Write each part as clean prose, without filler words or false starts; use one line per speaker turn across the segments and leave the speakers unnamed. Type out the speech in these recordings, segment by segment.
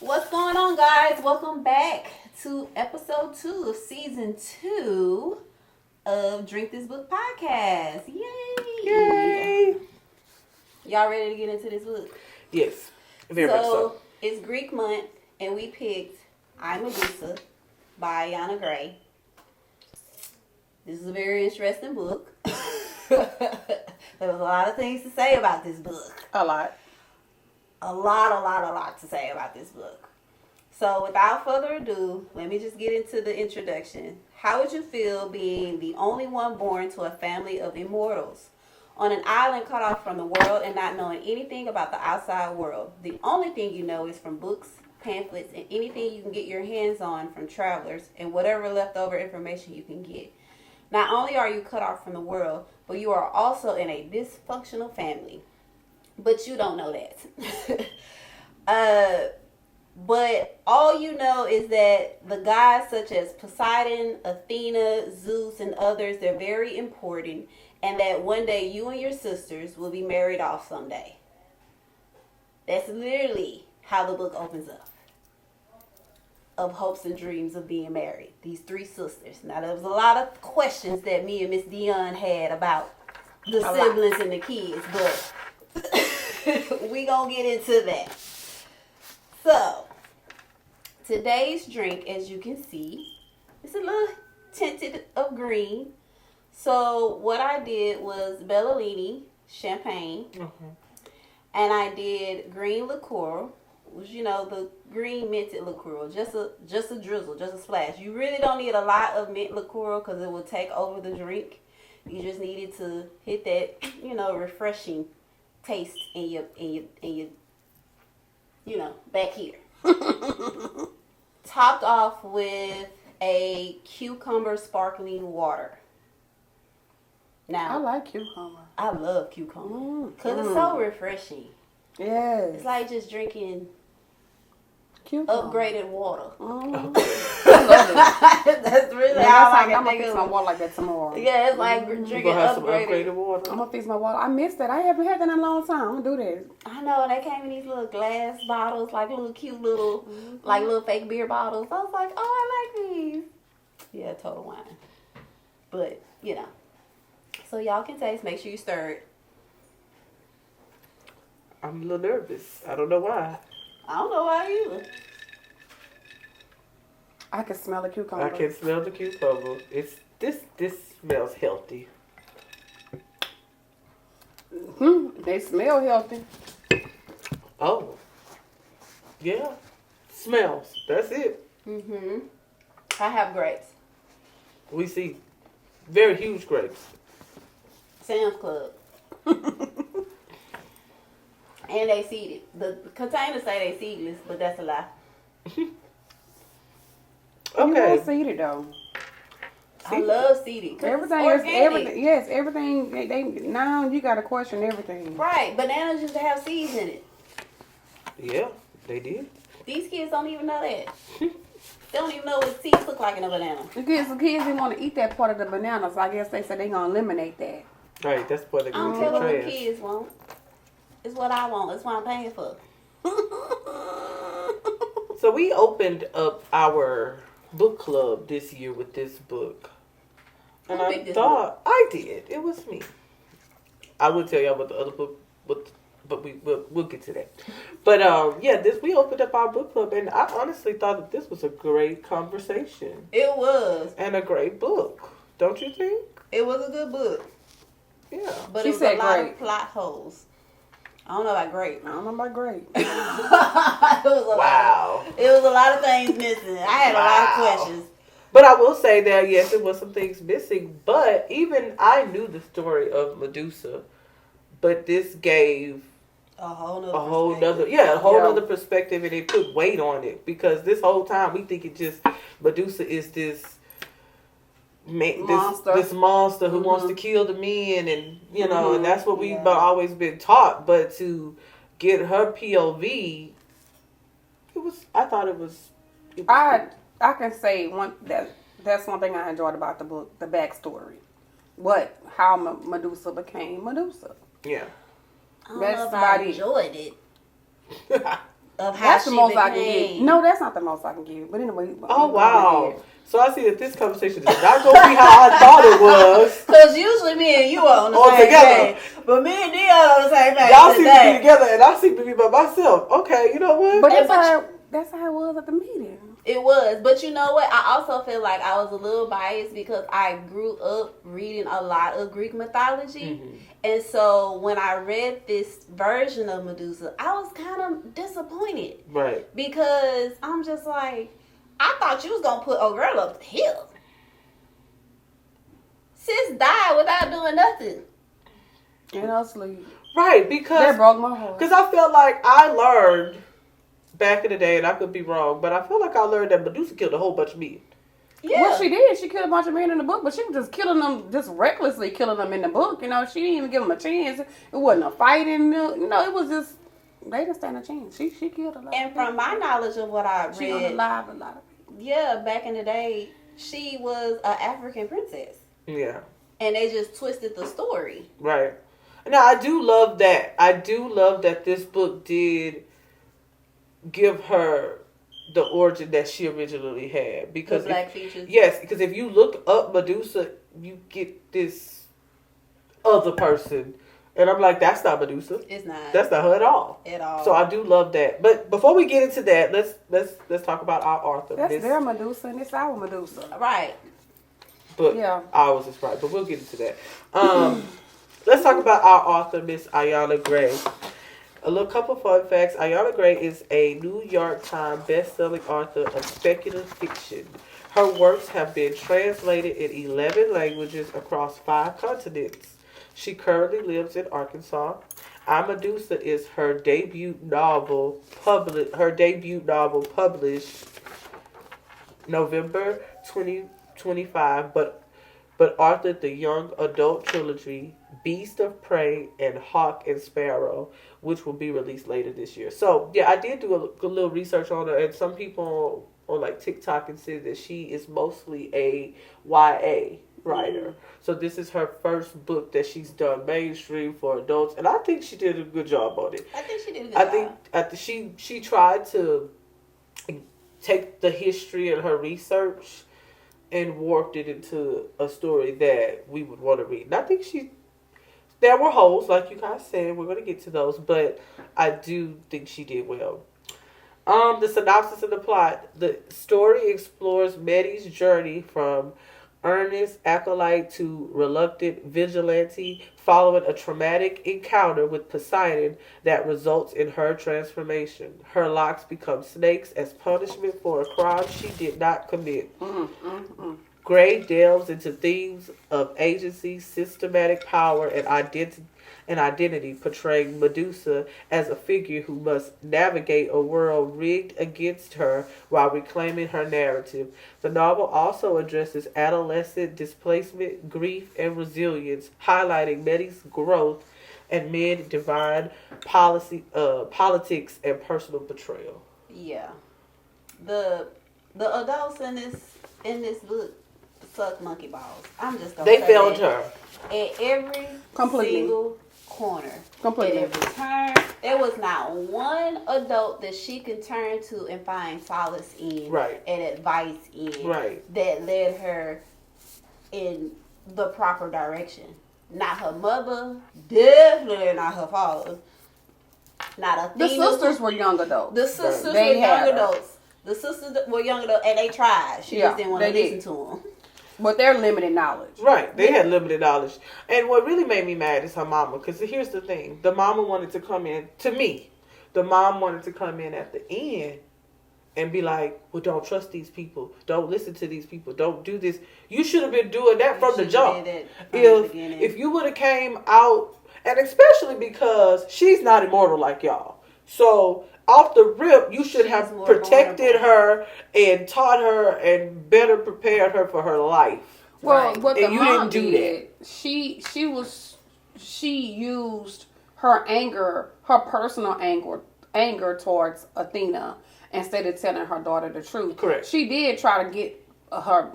What's going on, guys? Welcome back to episode 2 of season 2 of Drink This Book podcast. Yay!
Yay!
Y'all ready to get into this book?
Yes, very much so.
It's Greek month, and we picked I, Medusa by Ayana Gray. This is a very interesting book. There was a lot of things to say about this book.
A lot
To say about this book. So without further ado, let me just get into the introduction. How would you feel being the only one born to a family of immortals? On an island cut off from the world and not knowing anything about the outside world. The only thing you know is from books, pamphlets, and anything you can get your hands on from travelers and whatever leftover information you can get. Not only are you cut off from the world, but you are also in a dysfunctional family. But you don't know that. But all you know is that the gods such as Poseidon, Athena, Zues, and others, they're very important. And that one day you and your sisters will be married off someday. That's literally how the book opens up. Of hopes and dreams of being married. These 3 sisters. Now, there was a lot of questions that me and Miss Dion had about the siblings and the kids, but we gonna get into that. So, today's drink, as you can see, it's a little tinted of green. So, what I did was Bellini Champagne, and I did green liqueur, which, you know, the green minted liqueur, just a drizzle, just a splash. You really don't need a lot of mint liqueur because it will take over the drink. You just needed to hit that, you know, refreshing taste in your you know, back here. Topped off with a cucumber sparkling water. Now,
I like cucumber.
I love cucumber because it's so refreshing.
Yes.
It's like just drinking
cucumber.
Upgraded water.
I love it.
That's really how I can
I'm
think
gonna fix
of
my
it.
water like that tomorrow.
Yeah, it's like drinking upgraded
water. I'm gonna fix my water. I missed that. I haven't had that in a long time. I'm gonna do that.
I know, they came in these little glass bottles, like little cute little, like little fake beer bottles. I was like, oh, I like these. Yeah, Total Wine. But, you know. So y'all can taste. Make sure you stir it.
I'm a little nervous. I don't know why.
I don't know why either.
I can smell the cucumber.
I can smell the cucumber. This smells healthy.
They smell healthy.
Oh. Yeah. Smells. That's it.
I have grapes.
We see very huge grapes.
Sam's Club. And they seeded. The containers say they seedless, but that's a lie.
You
Okay.
won't seed it though.
I love seeded.
Everything is everything. Yes, everything. They now you gotta question everything.
Right, bananas used to have seeds in it.
Yeah, they did.
These kids don't even know that. They don't even know what seeds look like in a banana.
The kids didn't want to eat that part of the banana, so I guess they said they gonna eliminate that.
Right, that's what they're
I don't
going
care
to
what the
trash.
kids want. It's what I want. It's what I'm paying for.
So we opened up our book club this year with this book. And
Who
I
picked this
thought I did. It was me. I will tell y'all about the other book, but we'll get to that. But yeah, we opened up our book club, and I honestly thought that this was a great conversation
It was.
and a great book. Don't you think?
It was a good book.
Yeah.
But
She
it was
said
a lot
great.
of plot holes. I don't know about great.
I don't know about great.
It was a lot of things missing. I had a lot of questions.
But I will say that, yes, there was some things missing. But even I knew the story of Medusa. But this gave
A whole
nother perspective, and it put weight on it. Because this whole time we think it just, Medusa is this monster who wants to kill the men, and you know, and that's what we've always been taught. But to get her POV, I thought it was
I can say that's one thing I enjoyed about the book, the backstory. How Medusa became Medusa.
Yeah.
I don't know if I enjoyed it. of how
That's
she
the most
became.
I can get. No, that's not the most I can give. But anyway.
Oh, wow. So I see that this conversation is not going to be how I thought it was.
Because usually me and you are on the same
together.
page. But me and Dion on the same page.
Y'all see
today.
me together and I see me by myself. Okay, you know what?
But that's how it was at the meeting.
It was. But you know what? I also feel like I was a little biased because I grew up reading a lot of Greek mythology.
Mm-hmm.
And so when I read this version of Medusa, I was kind of disappointed.
Right.
Because I'm just like, I thought you was going to put a girl up the hill. Sis died without doing nothing.
And I was asleep.
Right, because
That broke my heart.
Because I felt like I learned back in the day, and I could be wrong, but I feel like I learned that Medusa killed a whole bunch of men.
Yeah.
Well, she did. She killed a bunch of men in the book, but she was just killing them, just recklessly killing them in the book. You know, she didn't even give them a chance. It wasn't a fight in the, it was just, they didn't stand a chance. She killed a lot.
And from my knowledge of what I
she
read,
unalived a lot of people.
yeah, back in the day, she was an African princess.
Yeah.
And they just twisted the story.
Right. Now, I do love that. I do love that this book did give her the origin that she originally had. Because
The black features.
yes, because if you look up Medusa, you get this other person. And I'm like, that's not Medusa.
It's not.
That's not her at all.
At all.
So I do love that. But before we get into that, let's talk about our author.
That's their Medusa and it's our Medusa.
Right.
But
yeah.
ours is right. But we'll get into that. Let's talk about our author, Miss Ayana Gray. A little couple fun facts. Ayana Gray is a New York Times best-selling author of speculative fiction. Her works have been translated in 11 languages across 5 continents. She currently lives in Arkansas. I, Medusa is her debut novel published November 2025, but authored the young adult trilogy Beast of Prey and Hawk and Sparrow, which will be released later this year. So yeah, I did do a little research on her, and some people on like TikTok and said that she is mostly a YA writer. So this is her first book that she's done mainstream for adults, and I think she did a good job on it.
I think she did a good job.
I think she tried to take the history and her research and warped it into a story that we would want to read. And I think there were holes, like you guys said. We're going to get to those, but I do think she did well. The synopsis and the plot. The story explores Medi's journey from earnest acolyte to reluctant vigilante following a traumatic encounter with Poseidon that results in her transformation. Her locks become snakes as punishment for a crime she did not commit. Gray delves into themes of agency, systematic power, and identity, portraying Medusa as a figure who must navigate a world rigged against her while reclaiming her narrative. The novel also addresses adolescent displacement, grief, and resilience, highlighting Medi's growth amid divine politics and personal betrayal.
Yeah. The adults in this book suck monkey balls. I'm just gonna
They
say
failed
that.
her.
At every single corner.
Completely.
At every turn. There was not one adult that she could turn to and find solace in.
Right.
And advice in.
Right.
That led her in the proper direction. Not her mother. Definitely not her father. Not Athena.
The sisters were young adults.
The sisters
They
were
had
young
her.
adults. The sisters were young adults, and they tried. She just didn't want to listen to them.
But they're limited knowledge.
Right. They had limited knowledge. And what really made me mad is her mama. Because here's the thing. The mama wanted to come in, to me, the mom wanted to come in at the end and be like, well, don't trust these people. Don't listen to these people. Don't do this. You should have been doing that from the jump. If you would have came out, and especially because she's not immortal like y'all. So off the rip, you should have protected her and taught her and better prepared her for her life.
Well,
Right.
what
And
the
you
mom
didn't do
did, she used her anger, her personal anger towards Athena instead of telling her daughter the truth.
Correct.
She did try to get her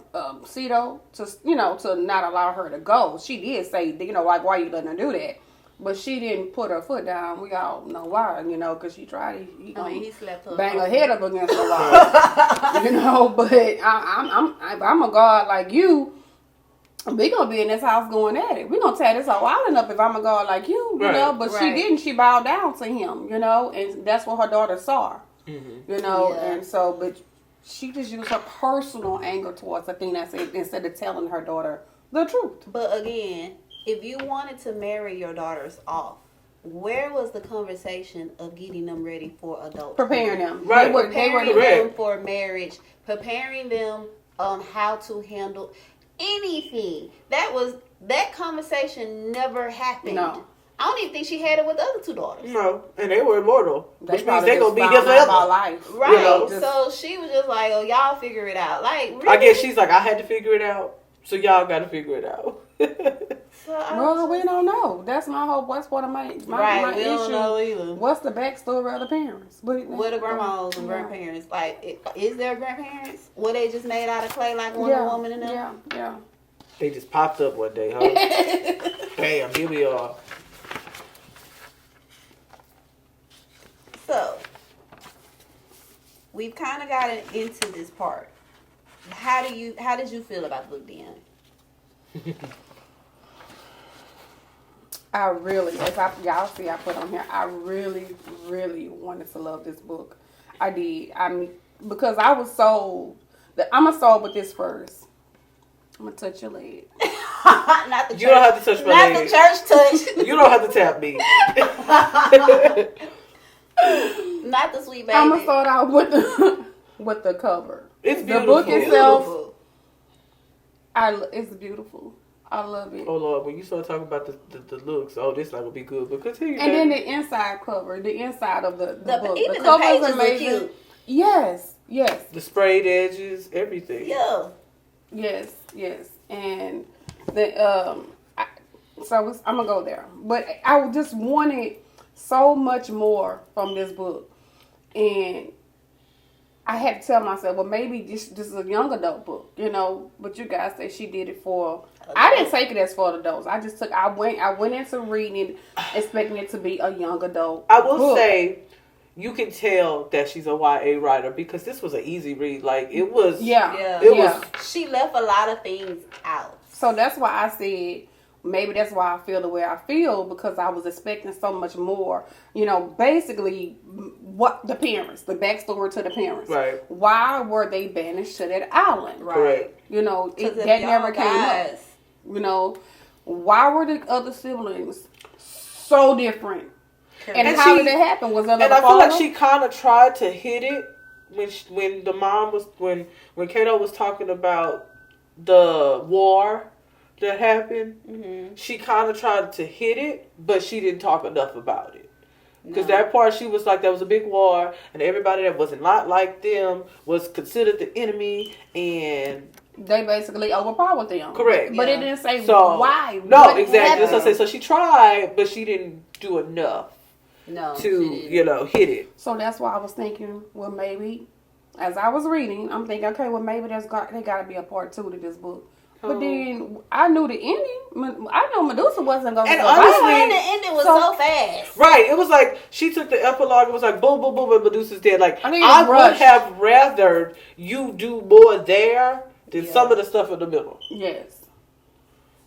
Cedo to not allow her to go. She did say, like, why are you letting her do that? But she didn't put her foot down. We all know why, you know, because she tried.
He slept her.
Bang her head up against the wall, you know. But I'm a god like you. We gonna be in this house going at it. We gonna tear this whole island up if I'm a god like you, you know. But she didn't. She bowed down to him, you know, and that's what her daughter saw, you know. Yeah. And so, but she just used her personal anger towards Athena instead of telling her daughter the truth.
But again, if you wanted to marry your daughters off, where was the conversation of getting them ready for adulthood?
Preparing them.
Right.
They were preparing them for marriage, preparing them on how to handle anything. That conversation never happened.
No.
I don't even think she had it with the other two daughters.
No, and they were immortal, which means
they
gonna be here forever.
Life.
Right.
You know?
So she was just like, "Oh, y'all figure it out." Like, really?
I guess she's like, I had to figure it out, so y'all got to figure it out.
Well, we don't know. That's my whole. What's one of my issue?
Don't know either.
What's the backstory of the parents?
What the grandmas and grandparents? Like, is there grandparents? Were they just made out of clay like Wonder Woman and them?
Yeah.
They just popped up one day, huh? Bam, here we are.
So, we've kind of gotten into this part. How did you feel about the book, then?
I really, y'all see, I put on here. I really, really wanted to love this book. I did. Because I was sold. I'm gonna start with this first. I'm gonna touch your leg.
Not the church.
You don't have to touch my leg.
Not the church touch.
You don't have to tap me.
Not the sweet baby.
I'm gonna start out with the cover.
It's beautiful.
The book itself, it's beautiful. I love it.
Oh Lord, when you start talking about the looks, this not gonna be good. But continue.
And then the inside cover, the inside of the book.
Even
the cover
pages
is amazing.
are cute.
Yes.
The sprayed edges, everything.
Yeah.
Yes. And so I'm gonna go there. But I just wanted so much more from this book, and I had to tell myself, well, maybe this is a young adult book, you know. But you guys say she did it for. I didn't take it as for adults. I went into reading it, expecting it to be a young adult.
I will
book.
say, you can tell that she's a YA writer because this was an easy read. Like it was.
Yeah.
It was.
She left a lot of things out.
So that's why I said. Maybe that's why I feel the way I feel, because I was expecting so much more. You know, basically, what the parents, the backstory to the parents.
Right.
Why were they banished to that island?
Right.
Correct.
You know, that never came up. You know, why were the other siblings so different? And how did it happen? Was another
And I feel
father?
like she kind of tried to hit it when the mom was when Kato was talking about the war that happened. Mm-hmm. She kind of tried to hit it, but she didn't talk enough about it. Because that part, she was like, there was a big war, and everybody that was not like them was considered the enemy, and
they basically overpowered them.
Correct.
But it didn't say why.
No, exactly. That's what I say. So she tried, but she didn't do enough to, hit it.
So that's why I was thinking, well, maybe, as I was reading, I'm thinking, okay, well, maybe they got to be a part 2 to this book. But then I knew the ending. I know Medusa wasn't going to
survive.
And the ending was so fast.
Right. It was like, she took the epilogue. It was like, boom, boom, boom, and Medusa's dead. Like, I would have rather you do more there than some of the stuff in the middle.
Yes.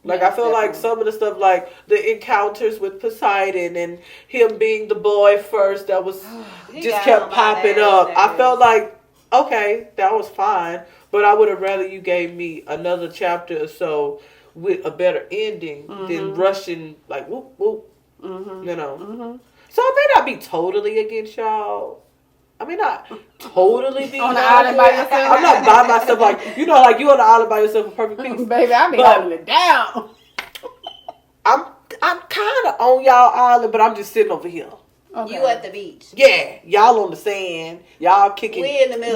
Like, I feel like some of the stuff, like the encounters with Poseidon and him being the boy first, that was just kept popping up. I felt like, okay, that was fine. But I would have rather you gave me another chapter or so with a better ending than rushing, like, whoop, whoop, you know. Mm-hmm. So I may not be totally against y'all. I may not totally be
on the island by yourself.
I'm not by myself, like, you on the island by yourself with perfect peace.
Baby, I be holding it down.
I'm kind of on y'all island, but I'm just sitting over here.
Okay. You at the beach.
Yeah, y'all on the sand. Y'all kicking.
We in the middle.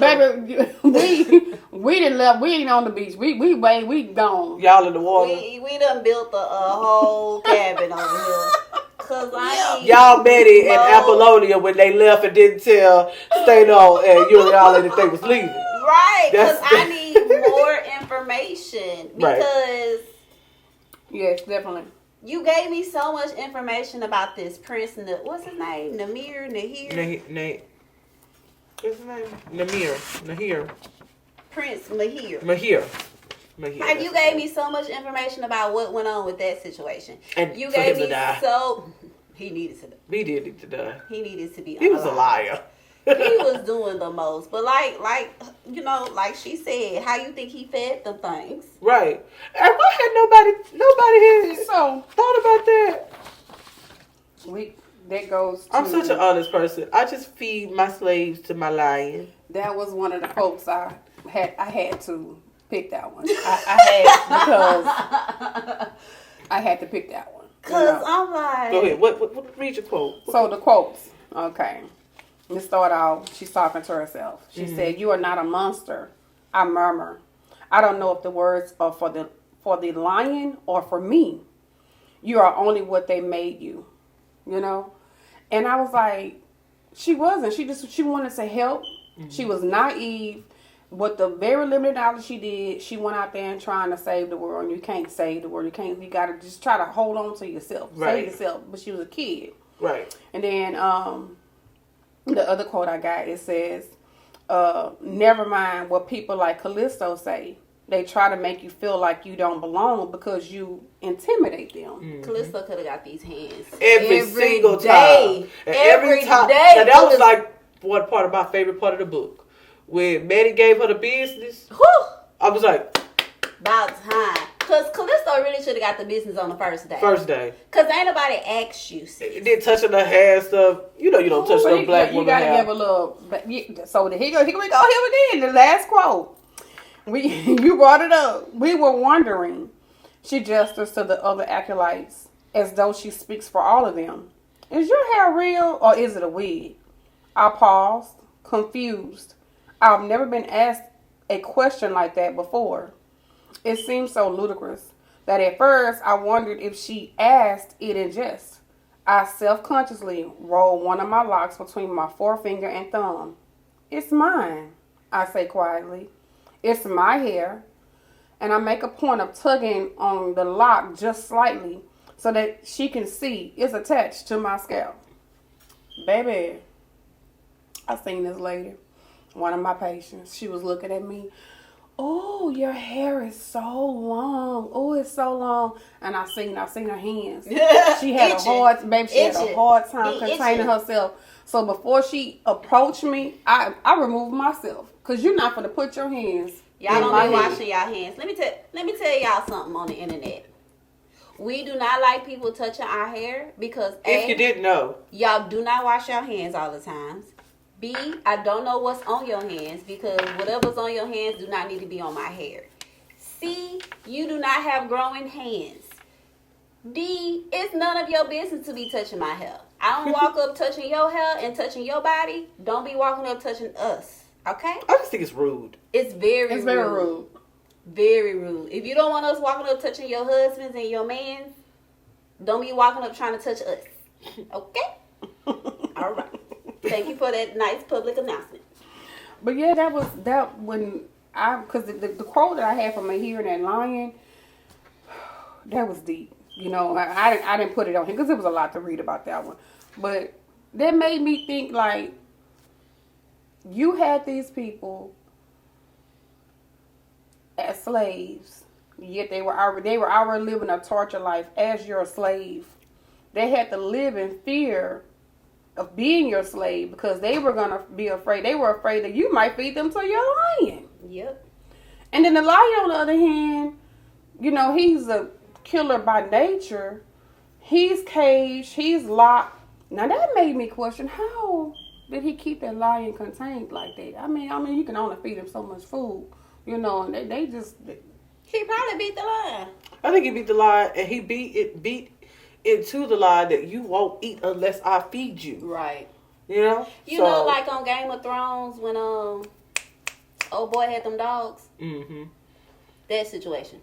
Baby, we didn't left. We ain't on the beach. We gone.
Y'all in the water.
We done built a whole cabin over here. Cause
y'all met it in Apollonia when they left and didn't tell Stano and Uriala that they was leaving.
Right, because I need more information. Because
yes, definitely.
You gave me so much information about this prince. What's his name? Nahir.
What's his name? Nahir.
Prince Mahir.
Mahir.
Like, you gave me so much information about what went on with that situation.
And
you
for
gave
him
me
to die.
so. He needed to die.
He did need to die.
He needed to be.
He was a liar.
He was doing the most, but like you know, like she said, how you think he fed them things?
Right. And why had nobody had
So
thought about that?
That goes to,
I'm such an honest person. I just feed my slaves to my lion.
That was one of the quotes I had to pick that one. I had to pick that one.
Cause I'm like,
go ahead. What read your quote?
So the quotes. Okay. Let's start out. She's talking to herself. She said, "You are not a monster. I murmur. I don't know if the words are for the lion or for me. You are only what they made you. You know." And I was like, she wasn't. She wanted to help. She was naive. With the very limited knowledge she did, she went out there and trying to save the world. And you can't save the world. You got to just try to hold on to yourself.
Right.
Save yourself. But she was a kid.
Right.
And then the other quote I got, it says, never mind what people like Callisto say. They try to make you feel like you don't belong because you intimidate them.
Mm-hmm.
Callisto could have got these hands
every single
day.
time. And every time.
Day.
Now, that was like one part of my favorite part of the book. When Maddie gave her the business,
Whew.
I was like,
about time. Because Callisto really should have got the business on the first day.
First day.
Because ain't nobody asked you. Sis.
Then touching her hair stuff. You know you don't touch no black woman hair.
You gotta give a little. So here we go again. The last quote. You brought it up. We were wondering. She gestures to the other acolytes as though she speaks for all of them. Is your hair real or is it a wig? I paused, confused. I've never been asked a question like that before. It seemed so ludicrous that at first I wondered if she asked it in jest. I self-consciously rolled one of my locks between my forefinger and thumb. It's mine, I say quietly. It's my hair. And I make a point of tugging on the lock just slightly so that she can see it's attached to my scalp. Baby, I seen this lady, one of my patients. She was looking at me. Oh, your hair is so long. Oh, it's so long. And I seen her hands. She had a hard time containing herself. So before she approached me, I removed myself. Because you're not going to put your hands
Y'all don't be washing y'all hands. Let me tell y'all something on the internet. We do not like people touching our hair because
if you didn't know,
y'all do not wash your hands all the time. B, I don't know what's on your hands because whatever's on your hands do not need to be on my hair. C, you do not have growing hands. D, it's none of your business to be touching my hair. I don't walk up touching your hair and touching your body. Don't be walking up touching us. Okay?
I just think it's rude.
It's very rude.
Very rude.
Very rude. If you don't want us walking up touching your husbands and your mans, don't be walking up trying to touch us. Okay? All right. Thank you for that nice public announcement.
But yeah, because the quote that I had from Mahir and that lion, that was deep. You know, I didn't put it on here because it was a lot to read about that one. But that made me think like, you had these people as slaves, yet they were already living a torture life as your slave. They had to live in fear of being your slave because they were going to be afraid. They were afraid that you might feed them to your lion.
Yep.
And then the lion, on the other hand, you know, he's a killer by nature. He's caged. He's locked. Now that made me question, how did he keep that lion contained like that? I mean, you can only feed him so much food, you know, and they just...
He probably beat the lion.
I think he beat the lion, and he beat into the lion that you won't eat unless I feed you.
Right.
You know?
You know, like on Game of Thrones when old boy had them dogs?
Mm-hmm.
That situation.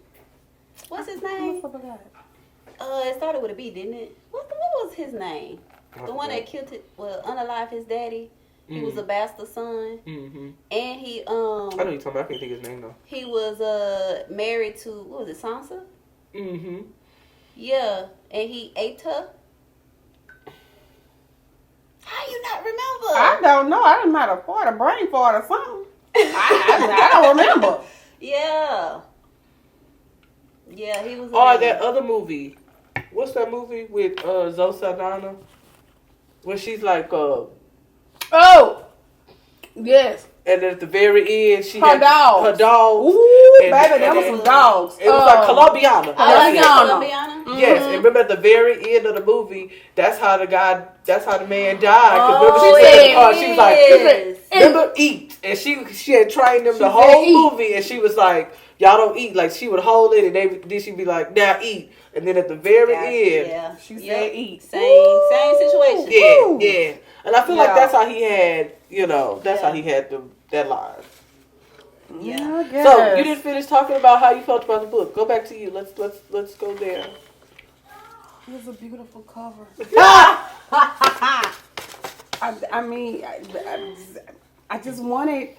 What's his name? It started with a B, didn't it? What was his name? The one that killed it, unalive his daddy. He was a bastard son.
Mm-hmm.
And he
I know you're talking about. I can't think of his name though.
He was married to, what was it, Sansa?
Mm-hmm.
Yeah, and he ate her. How you not remember?
I don't know. I didn't might have fought a brain fart or something. I don't remember.
Yeah. Yeah, he was.
Or that other movie. What's that movie with Zoe Saldana? Where she's like,
Oh, yes.
and at the very end, she
Her
had
dogs.
her dogs.
Ooh,
and,
baby, there was some dogs.
It was like Colombiana.
Colombiana.
Yes, and remember at the very end of the movie, that's how the man died. Cause
Oh,
remember she said in the car, she was like,
yes.
remember, eat. And she had trained them the whole movie, and she was like, y'all don't eat. Like, she would hold it, and then she'd be like, now eat. And then at the very end,
yeah,
she said eat.
Same situation.
Yeah. And I feel like that's how he had, that's how he had that line.
Yeah.
I guess.
So you didn't finish talking about how you felt about the book. Go back to you. Let's go there.
It was a beautiful cover. I mean, I just wanted.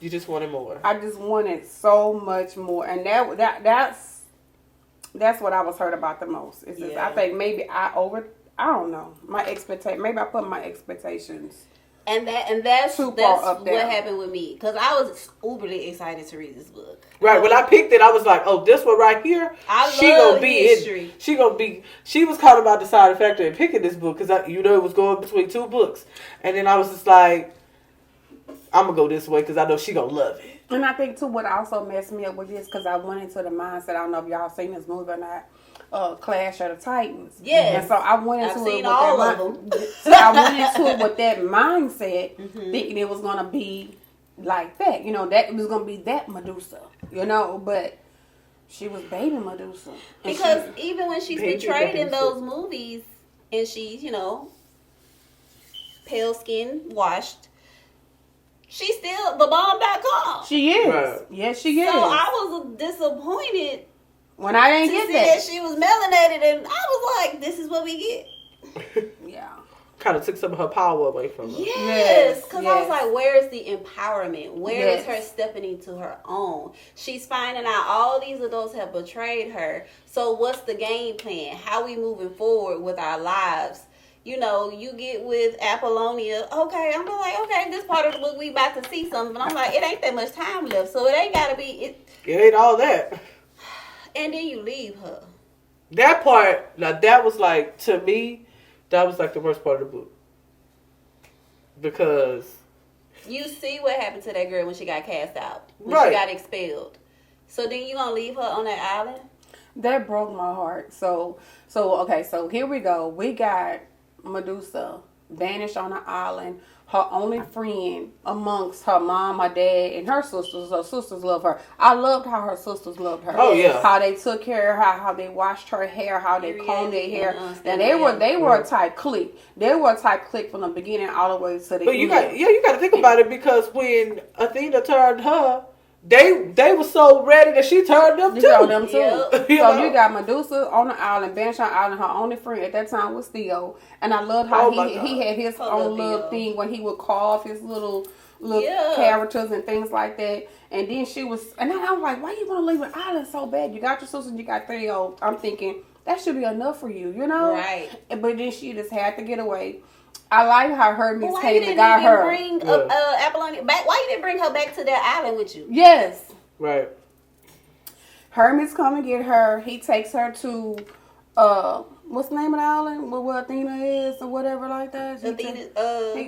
You just wanted more.
I just wanted so much more, and that's what I was hurt about the most. It's just, I think maybe I don't know, maybe I put my expectations.
And that's
what
happened with me, because I was uberly excited to read this book.
Right, when I picked it, I was like, "Oh, this one right here,
She
was kind of my deciding factor in picking this book because it was going between two books, and then I was just like, "I'm gonna go this way because I know she gonna love it."
And I think too, what also messed me up with this, because I went into the mindset. I don't know if y'all seen this movie or not. Clash of the Titans.
Yes.
And so I went into
I went
into it with that mindset, thinking it was gonna be like that. That it was gonna be that Medusa. But she was baby Medusa.
Because even when she's portrayed in those movies, and she's pale skin, washed, she's still the bomb.com.
She is.
Right.
Yes, she is.
So I was disappointed
when I didn't get
that she was melanated, and I was like, "This is what we get."
Yeah.
Kind of took some of her power away from her.
Yes, because I was like, "Where is the empowerment? Where is her stepping into her own?" She's finding out all these adults have betrayed her. So what's the game plan? How we moving forward with our lives? You get with Apollonia. Okay, I'm like, okay, this part of the book we about to see something. But I'm like, it ain't that much time left, so it ain't gotta be.
It ain't all that.
And then you leave her.
That part, now that was like, to me, that was like the worst part of the book. Because
you see what happened to that girl when she got cast out. When she got expelled. So then you gonna leave her on that island?
That broke my heart. So here we go. We got Medusa banished on an island. Her only friend amongst her mom, her dad, and her sisters. Her sisters love her. I loved how her sisters loved her.
Oh yeah.
How they took care of her, how they washed her hair, how they combed their hair. And they were a tight clique. They were a tight clique from the beginning all the way to the end.
But you got to think about it, because when Athena turned her, they were so ready that she turned them too.
Yep.
So
you got Medusa on the island, banished on the island. Her only friend at that time was Theo, and I loved how he had his own little thing when he would carve his little characters and things like that. And then I was like, why you want to leave an island so bad? You got your sister, you got Theo. I'm thinking that should be enough for you,
Right.
But then she just had to get away. I like how Hermes came and got her.
Why you didn't bring Apollonia back? Why you didn't bring her back to that island with you?
Yes.
Right.
Hermes come and get her. He takes her to what's the name of the island? Where Athena is or whatever like that.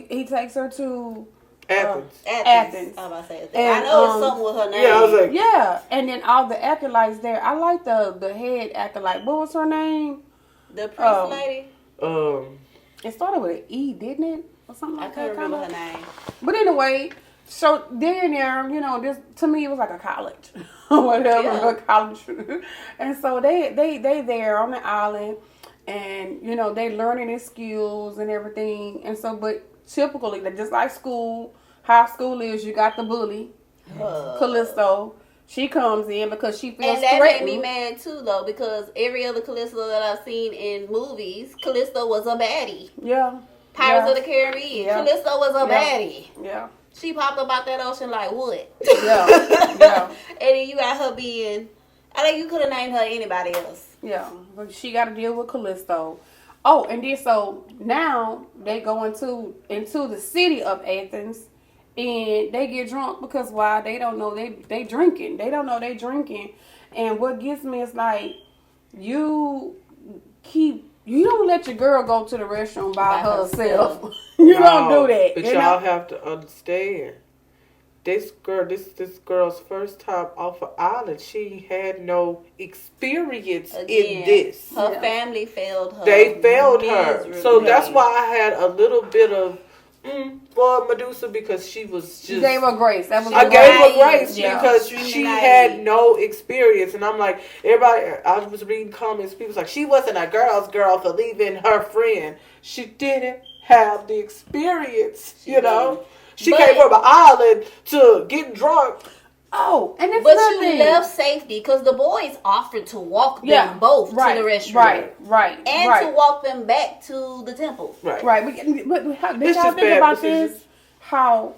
He takes her to
Athens.
Athens.
I was about to say Athens.
And,
I know it's something with her name.
Yeah, I was like,
and then all the acolytes there. I like the head acolyte. What was her name?
The priest lady.
It started with an E, didn't it? Or something like that.
I can't remember her name.
But anyway, so they're in there, this to me it was like a college or whatever, a college. And so they there on the island, and they learning their skills and everything. And so, but typically, just like school, how school is, you got the bully, Callisto. She comes in because she feels threatened.
And that made me mad too, though, because every other Callisto that I've seen in movies, Callisto was a baddie.
Yeah.
Pirates of the Caribbean. Yeah. Callisto was a baddie.
Yeah.
She popped up out that ocean like what?
Yeah.
And then you got her being, I think you could have named her anybody else.
Yeah, but she got to deal with Callisto. Oh, and then so now they go into the city of Athens, and they get drunk because why? They don't know they drinking. They don't know they drinking, and what gets me is like you don't let your girl go to the restroom by herself. You don't do that.
But y'all have to understand. This girl's first time off of island, she had no experience in this.
Her family failed her.
They failed her. So that's why I had a little bit of for Medusa, because she was just...
You gave her grace.
I gave her grace because she had no experience. And I'm like, everybody, I was reading comments, people was like, she wasn't a girl's girl for leaving her friend. She didn't have the experience, you know? She came from an island to get drunk.
Oh, and it's
she left safety because the boys offered to walk them both to the restroom.
Right.
And to walk them back to the temple.
Right. But did y'all think about this? How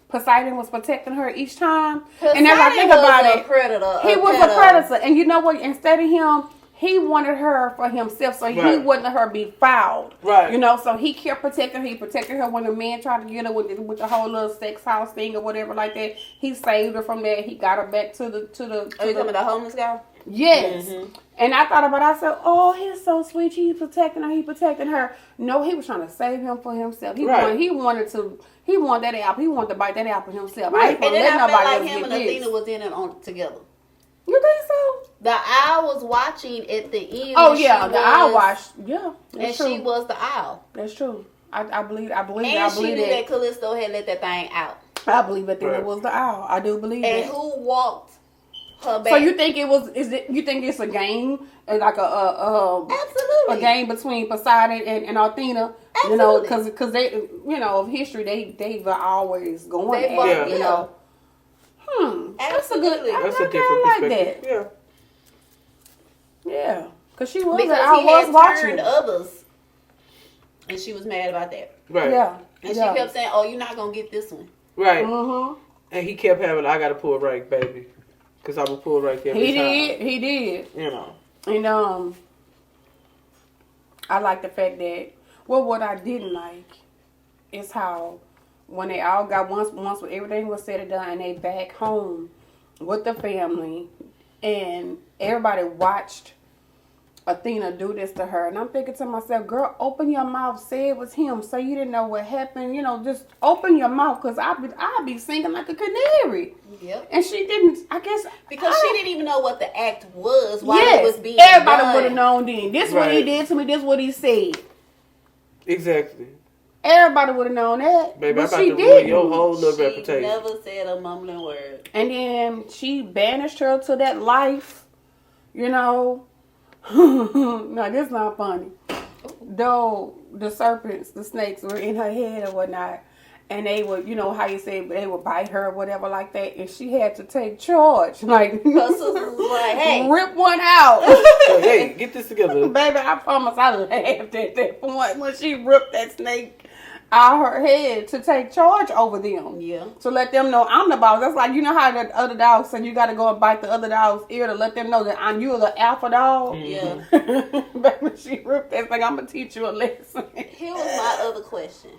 Poseidon was protecting her each time?
And as I think about it,
he was a predator. And you know what? Instead of him, he wanted her for himself, so he wouldn't let her be fouled. Right. You know, so he kept protecting her. He protected her when the man tried to get her with the whole little sex house thing or whatever like that. He saved her from that. He got her back to the.
Are you talking about the homeless guy?
Yes. Mm-hmm. And I thought about it. I said, oh, he's so sweet. He's protecting her. He protecting her. No, he was trying to save him for himself. He wanted that apple. He wanted to bite that apple himself.
Right. And then I felt like him and Athena was in it together.
You think so?
The owl was watching at the end.
Oh yeah, the owl watched. Yeah,
and true. She was the owl.
That's true. I believe.
And she knew that Callisto had let that thing out.
I believe that it was the owl. I do believe that.
And who walked her back?
So you think it was? You think it's a game, like
absolutely
a game between Poseidon and Athena?
Absolutely.
You know, because they, you know, of history, they were always going at it. You know. That's a good.
That's a different perspective.
Like that. Yeah, because she was.
Because
I was watching
turned others, and she was mad about that.
Right.
Yeah.
And she kept saying, "Oh, you're not gonna get this one."
Right. Mm-hmm. And he kept having, "I got to pull rank, baby," because I would pull rank every time.
He did.
You know.
And I like the fact that what I didn't like is how. When they all got once everything was said and done, and they back home with the family, and everybody watched Athena do this to her, and I'm thinking to myself, girl, open your mouth, say it was him, say you didn't know what happened, you know, just open your mouth, because I'd be singing like a canary.
Yep.
And she didn't, I guess,
because she didn't even know what the act was while it was being
everybody
done.
would have known then. This what he did to me. This what he said.
Exactly.
Everybody would have known that.
Baby,
but
I'm about to ruin your whole little reputation.
She never said a mumbling word.
And then she banished her to that life, you know. No, this is not funny. Though the serpents, the snakes were in her head or whatnot. And they would, you know how you say, they would bite her or whatever like that. And she had to take charge. Like,
her sister was like, hey.
Rip one out.
Hey, get this together.
Baby, I promise I laughed at that point when she ripped that snake out her head to take charge over them.
Yeah.
To let them know I'm the boss. That's like, you know how the other dogs say you got to go and bite the other dog's ear to let them know that you're the alpha dog.
Yeah.
Baby, she ripped that thing. I'm going to teach you a lesson.
Here was my other question.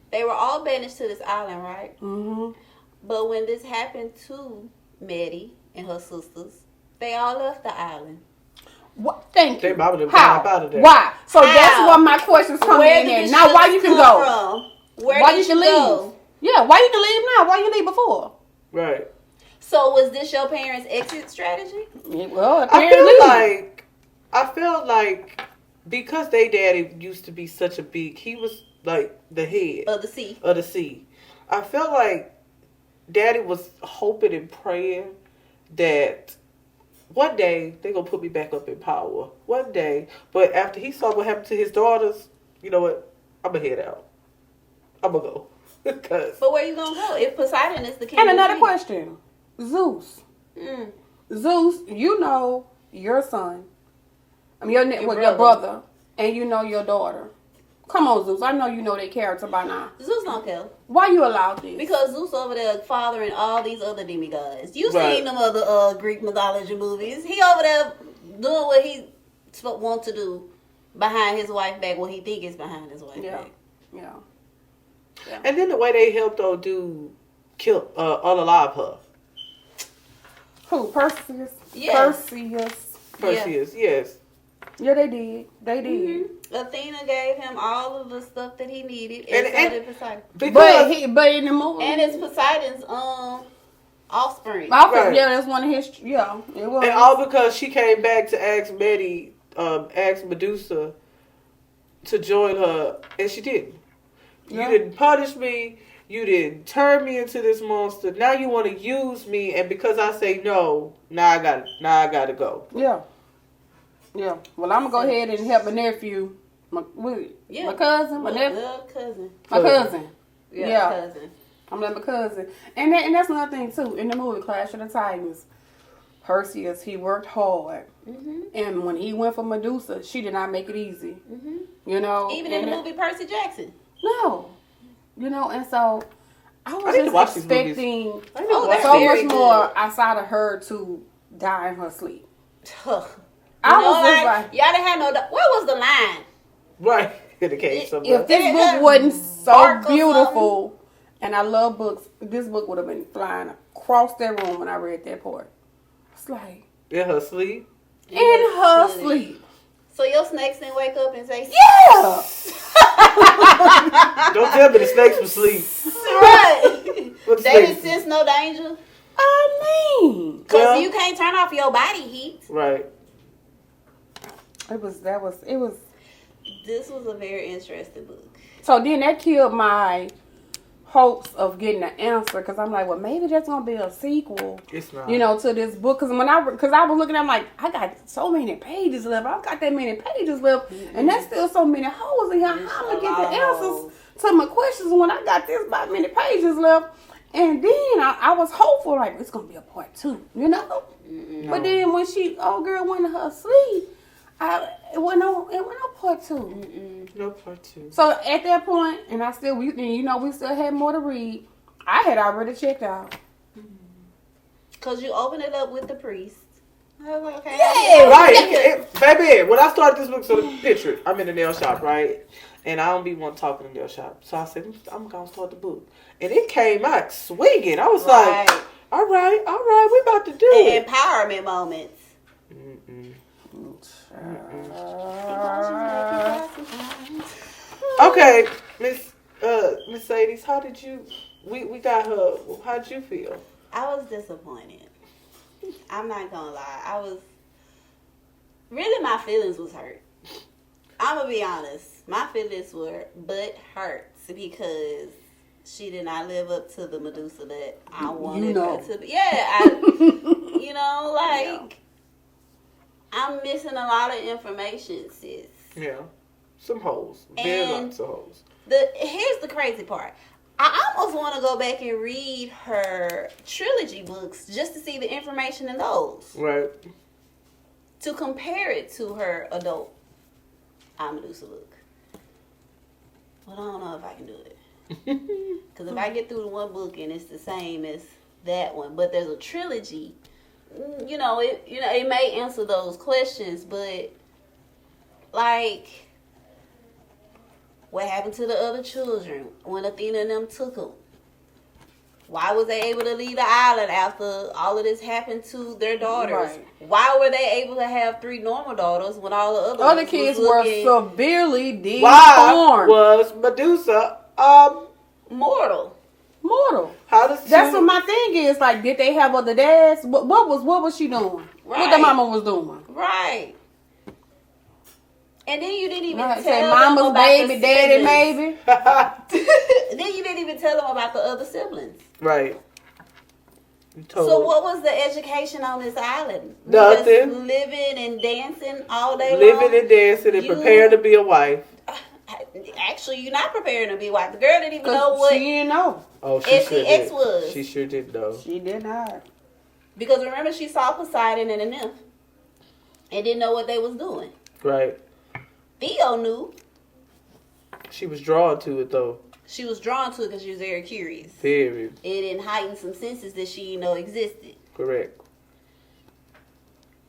They were all banished to this island, right?
Mm-hmm.
But when this happened to Maddie and her sisters, they all left the island.
What? Thank you.
How?
Out of there. Why? So that's what my questions come in. Now, why you can go?
Why you can leave?
Yeah, why you can leave now? Why you leave before?
Right.
So was this your parents' exit strategy?
Yeah, well,
apparently. I feel like because they daddy used to be such a big, he was like the head
of the sea.
I felt like daddy was hoping and praying that one day they gonna put me back up in power. One day. But after he saw what happened to his daughters, you know what? I'm gonna head out. I'm gonna go.
But where you gonna go? If Poseidon is the king.
And another question. Zeus. Zeus, you know your son. I mean your brother. And you know your daughter. Come on, Zeus. I know you know their character by now.
Zeus don't care.
Why you allowed this?
Because Zeus over there fathering all these other demigods. You
Right.
seen them other Greek mythology movies. He over there doing what he want to do behind his wife back, what he think is behind his wife back.
Yeah.
And then the way they helped old dude kill unalive her.
Who? Perseus?
Yes.
Perseus, yes.
Yeah, they did. They did.
Mm-hmm. Athena gave him all of the stuff that he needed,
And
so did Poseidon.
But in the movie,
And it's Poseidon's offspring.
Right.
Yeah, that's one of his. Yeah, it was.
And all because she came back to ask Medusa to join her, and she didn't.
Yeah.
You didn't punish me. You didn't turn me into this monster. Now you want to use me, and because I say no, now I gotta go.
Yeah. Well, I'm gonna go ahead and help my nephew, my cousin, my nephew, my cousin.
Yeah, cousin.
I'm like my cousin, and that's another thing too. In the movie Clash of the Titans, Perseus, he worked hard, and when he went for Medusa, she did not make it easy. You know,
Even in the movie Percy Jackson.
No, you know, and so I was
need to watch
just
these
expecting
movies.
so much more outside of her to die in her sleep.
I was just like, y'all didn't have no. What was the line?
Right. In the case of
If this book wasn't so beautiful, and I love books, this book would have been flying across that room when I read that part. It's like
in her sleep.
In her sleep.
So your snakes didn't wake up and say,
yeah.
Don't tell me the snakes were asleep.
Right.
What
They didn't sense no danger.
I mean,
Because you can't turn off your body heat.
Right.
It was.
This was a very interesting book.
So then that killed my hopes of getting an answer, because I'm like, well, maybe there's gonna be a sequel.
It's not.
You know, to this book, because I was looking, I'm like, I got so many pages left. I've got that many pages left, and that's still so many holes in here. How am I get the answers to my questions when I got this by many pages left? And then I was hopeful, like, it's gonna be a part 2, you know. No. But then when old girl went to her sleep, it went no part 2.
No part 2.
So at that point, and we still had more to read. I had already checked out.
Because you open it up with the priest. I was like, okay.
Yeah,
right. Baby, when I started this book, so picture it. I'm in the nail shop, right? And I don't be one talking in the nail shop. So I said, I'm going to start the book. And it came out swinging. I was like, all right, we about to do it.
Empowerment moments.
Okay, Miss Sadie's, how did you? We got her. How did you feel?
I was disappointed. I'm not gonna lie. My feelings was hurt. I'm gonna be honest. My feelings were butt hurts because she did not live up to the Medusa that I wanted her to be. Yeah, I'm missing a lot of information, sis.
Yeah, some holes. Very lots of holes.
Here's the crazy part. I almost want to go back and read her trilogy books just to see the information in those.
Right.
To compare it to her adult Medusa book. But I don't know if I can do it. Because if I get through the one book and it's the same as that one, but there's a trilogy, it may answer those questions, but like, what happened to the other children when Athena and them took them? Why was they able to leave the island after all of this happened to their daughters?
Right.
Why were they able to have 3 normal daughters when all the
other kids were severely deformed?
Why was Medusa
mortal?
How does
that's what my thing is. Like, did they have other dads? What was she doing?
Right.
What the mama was doing?
Right. And then you didn't even tell
say
them
mama's
about
baby,
the
daddy
siblings.
maybe.
Then you didn't even tell them about the other siblings.
Right.
So what was the education on this island?
Nothing.
Just living and dancing all day long?
Living and dancing and preparing to be a wife.
Actually, you're not preparing to be a wife. The girl didn't even know what
she didn't know.
Oh, she sure
SEX
did.
was.
She sure did know.
She did not.
Because remember, she saw Poseidon and a nymph and didn't know what they was doing.
Right.
Theo knew.
She was drawn to it though.
She was drawn to it because she was very curious.
Very.
It didn't heighten some senses that she didn't know existed.
Correct.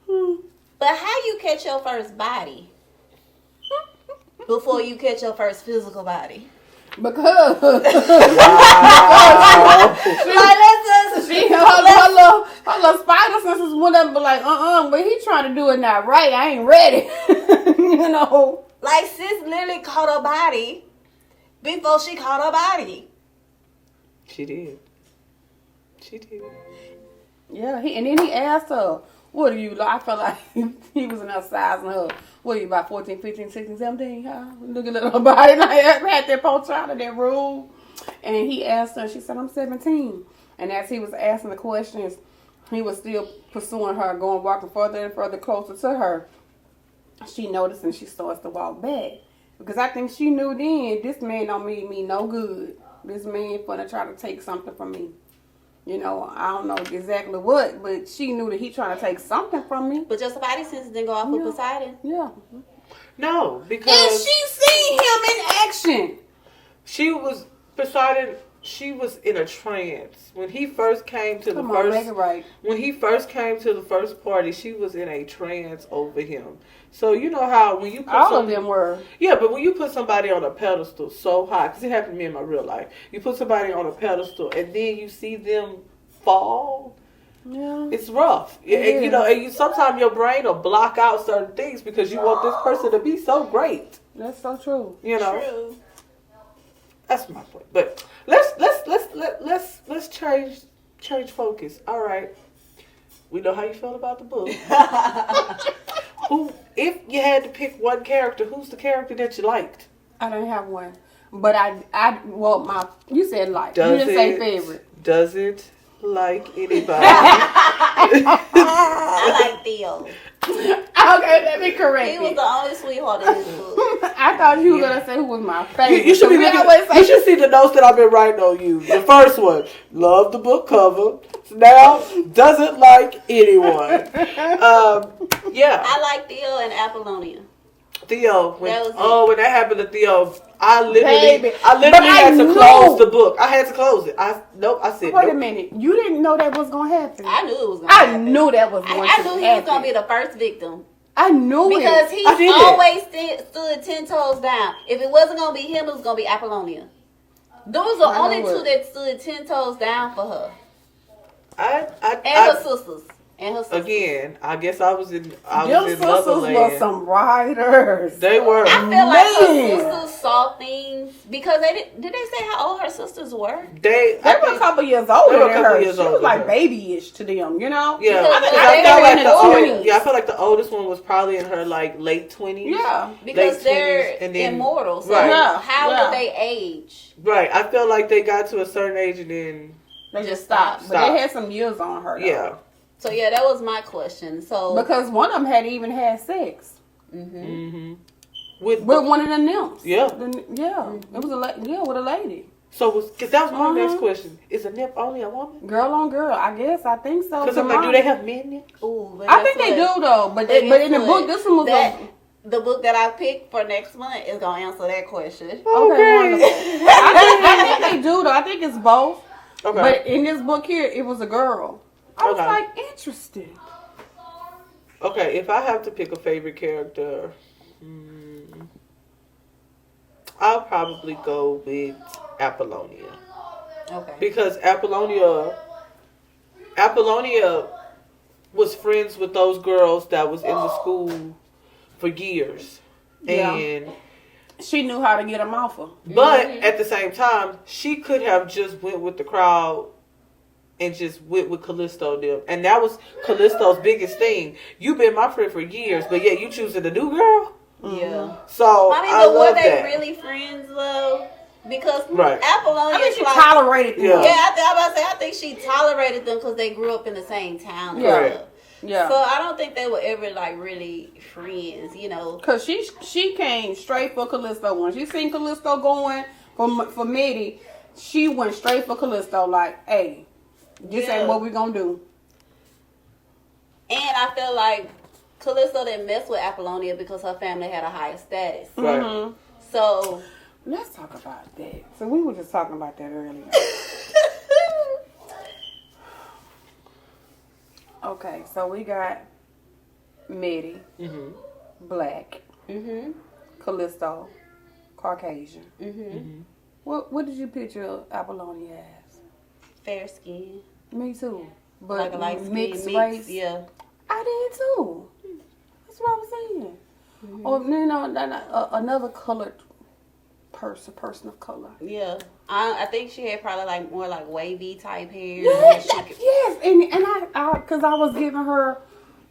But how you catch your first body before you catch your first physical body?
Because
Wow.
Like,
her little spider senses went up and be like, but he trying to do it now right. I ain't ready. You know.
like sis literally caught her body before she caught her body.
She did. She did.
Yeah, and then he asked her, what are you like? I felt like he was in her size and her. What are you, about 14, 15, 16, 17? Huh? Looking at her body. And I had that poach out of that room. And he asked her, she said, I'm 17. And as he was asking the questions, he was still pursuing her, walking further and further closer to her. She noticed and she starts to walk back. Because I think she knew then, this man don't mean me no good. This man finna try to take something from me. You know, I don't know exactly what, but she knew that he trying to take something from me.
But your body senses didn't go off with Poseidon?
Yeah.
No, because...
And she seen him in action.
She was... Poseidon, she was in a trance. When he first came to When he first came to the first party, she was in a trance over him. So you know how when you put
all of them were.
Yeah, but when you put somebody on a pedestal so high, because it happened to me in my real life, you put somebody on a pedestal and then you see them fall.
Yeah,
it's rough. And, you know, and sometimes your brain will block out certain things because you want this person to be so great.
That's so true.
You know,
True.
That's my point. But let's change focus. All right, we know how you feel about the book. Who, if you had to pick one character, who's the character that you liked?
I don't have one, but you said like. You didn't say favorite.
Doesn't like anybody.
I like Theo.
Okay, let me correct
He was the only sweetheart in this book.
I thought you were gonna say who was my favorite.
You should you should see the notes that I've been writing on you. The first one, love the book cover. Now, doesn't like anyone. Yeah.
I like Theo and Apollonia.
Theo, when that happened to Theo, I literally had to
knew.
close the book. I had to close it. I said,
wait a minute. You didn't know that was gonna happen.
I knew it was gonna happen.
I knew that was going to happen.
I knew he was gonna be the first victim.
I knew
because
it.
he always stood 10 toes down. If it wasn't gonna be him, it was gonna be Apollonia. Those are the only two that stood 10 toes down for her. Her sisters. And her sisters.
Again, I guess I was in
Them sisters were some writers.
They were.
I feel like her sisters saw things because did they say how old her sisters were?
They were a couple years older than her. She was like babyish to them, you know?
Yeah. I feel like the oldest one was probably in her like late 20s.
Yeah.
Because they're immortals. So how would they age?
Right. I feel like they got to a certain age and then
they just stopped. But they had some years on her though.
Yeah.
So yeah, that was my question. So
because one of them had even had sex. With one of the nymphs.
Yeah.
It was with a lady.
So because that was my next question. Is a nymph only a woman?
Girl on girl, I guess. I think so.
Because I'm like, do they have men nymphs?
Ooh,
I think they do though. But in the book, this one was
the book that I picked for next month is gonna answer that question.
Okay, wonderful. I think they do though. I think it's both. Okay. But in this book here, it was a girl. I was like, interesting.
Okay, if I have to pick a favorite character, I'll probably go with Apollonia.
Okay.
Because Apollonia was friends with those girls that was in the school for years.
Yeah.
And
she knew how to get them off her.
But at the same time, she could have just went with the crowd and just went with Callisto them. And that was Callisto's biggest thing. You've been my friend for years, but yet you choosing a new girl?
Yeah.
So
but were they really friends though? Because Apollonia,
I think she tolerated them.
Yeah, I think she tolerated them because they grew up in the same town.
Yeah. Yeah.
So I don't think they were ever like really friends, you know.
Because she came straight for Callisto. When she seen Callisto going for Midi, she went straight for Callisto. Like, hey, this ain't what we gonna do.
And I feel like Callisto didn't mess with Apollonia because her family had a higher status.
Right.
So
Let's talk about that. So we were just talking about that earlier. Okay, so we got Medi, Black, Callisto, Caucasian. What did you picture Apollonia as?
Fair skin.
Me too. But
Like a light skin
mixed
mix,
race.
yeah.
I did too. That's what I was saying. Or you know, another colored person of color.
Yeah. I think she had probably like more like wavy type hair.
Yes, and I because I was giving her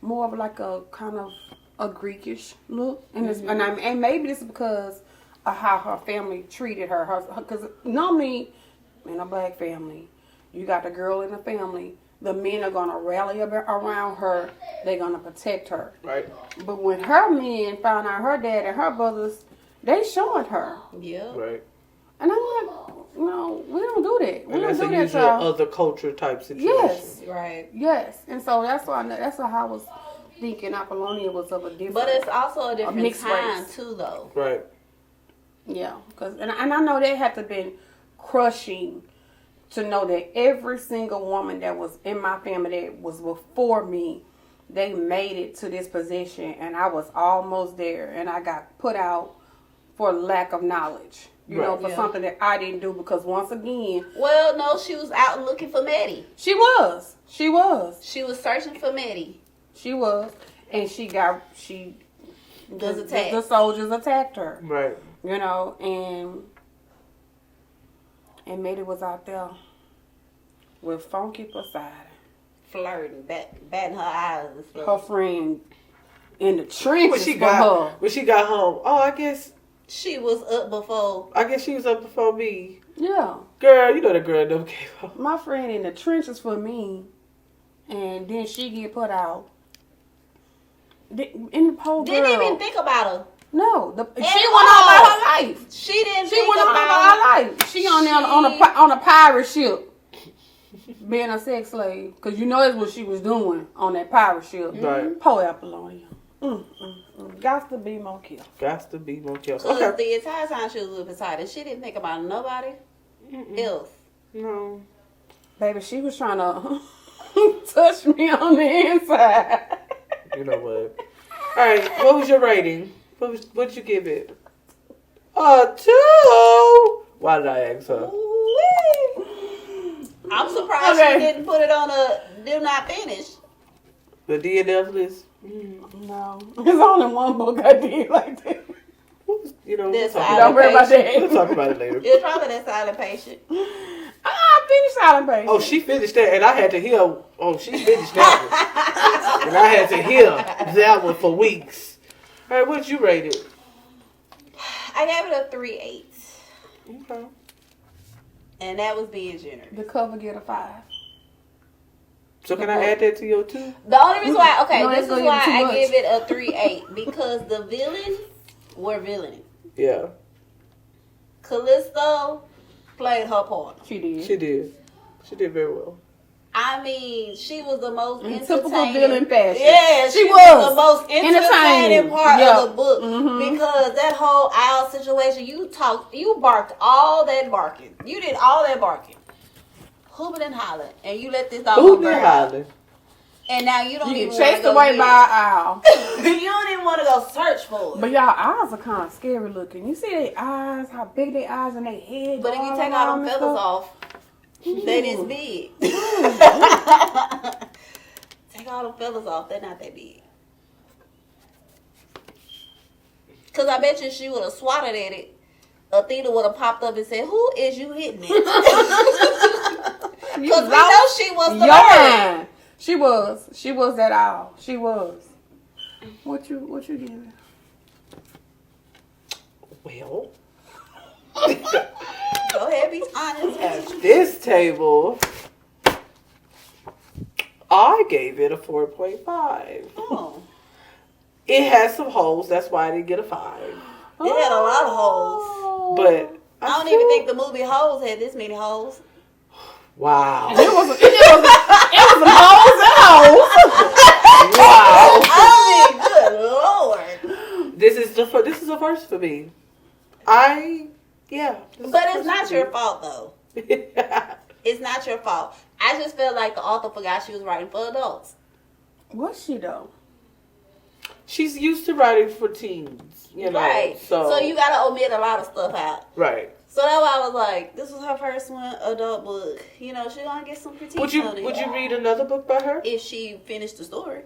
more of like a kind of a Greekish look, and and maybe this is because of how her family treated her. Because normally in a black family, you got the girl in the family. The men are gonna rally around her. They're gonna protect her.
Right.
But when her men found out her dad and her brothers, they showed her.
Yeah.
Right.
And I'm like, no, we don't do that. We
And
don't
that's
do
a
that,
usual
y'all.
other culture type situation.
Yes.
Right.
Yes. And so that's why I was thinking Apollonia was of a different.
But it's also a different
mixed
time
race.
too, though.
Right.
Yeah, and I know that had to been crushing to know that every single woman that was in my family that was before me, they made it to this position, and I was almost there, and I got put out for lack of knowledge. You know, for something that I didn't do, because once again...
Well, no, she was out looking for Medi.
She was.
She was searching for Medi.
She was. And the soldiers attacked her.
Right.
You know, and Medi was out there with funky Poseidon.
Flirting, batting her eyes and stuff.
Her friend in the trenches
When she
for
got
her.
home, I guess
she was up before.
she was up before me.
Yeah.
Girl, you know the girl never came home.
My friend in the trenches for me, and then she get put out. In the pole girl.
Didn't even think about her.
No, she went on about her life.
She didn't
She
think
went on
about
about her life. She on there on a pirate ship, being a sex slave. Because you know that's what she was doing on that pirate ship.
Right.
Poor Apollonia. Got to be more careful.
Got to be more careful.
Because
Okay.
the entire time she was with Poseidon, she didn't think about nobody else.
No.
Baby, she was trying to touch me on the inside.
You know what? All right. What was your rating? What'd you give it? A 2. Why did I ask her?
I'm surprised she didn't put it on a do not finish.
The DNF list?
No. There's only one book I did like that.
You know,
That's
Don't worry about that.
We'll talk about it later.
It's probably that Silent Patient.
I finished Silent Patient.
Oh, she finished that, and I had to hear. Oh, she finished that one, and I had to hear that one for weeks. All right, what'd you rate it?
I gave it a 3/8.
Okay.
And that was being generous.
The cover get a 5.
So can I add that to your 2?
The only reason why,
No,
this
that's
is
gonna
why
give it too
I
much.
give it a 3/8 because the villains were villainy.
Yeah,
Callisto played her part.
She did.
she did. She did very well.
I mean, she was the most
In
entertaining.
typical villain fashion.
Yeah,
She
was
was
the most entertaining part
Yeah.
of the book because that whole owl situation. You barked all that barking. You did all that barking, hooping and hollering, and you let this dog
Who
go
did hollering?
And now you don't
You
even
get
want
chased
to go
away
get
by an owl.
it. You don't even want to go search for it.
But y'all eyes are kind of scary looking. You see their eyes, how big their eyes and their head.
But if you
going
take all
around
them
and
feathers
stuff.
off, that is big. Take all them feathers off, they're not that big. Because I bet you she would have swatted at it. Athena would have popped up and said, "Who is you hitting it?" Because we know she was the bird.
She was that owl. She was. What you giving?
Well,
Go ahead, be honest.
at this table, I gave it a 4.5.
Oh.
It has some holes. That's why I didn't get a 5.
It had a lot of holes.
But
I don't even think the movie Holes had this many holes.
Wow.
It was some holes and holes.
Wow.
I mean, good Lord.
This is a first for me. I Yeah.
But it's not your fault, though. It's not your fault. I just felt like the author forgot she was writing for adults.
Was she though?
She's used to writing for teens, you know.
Right. So you gotta omit a lot of stuff out.
Right.
So that's why I was like, this was her first one adult book. You know, she's gonna get some critiques on it.
Would you read another book by her?
If she finished the story.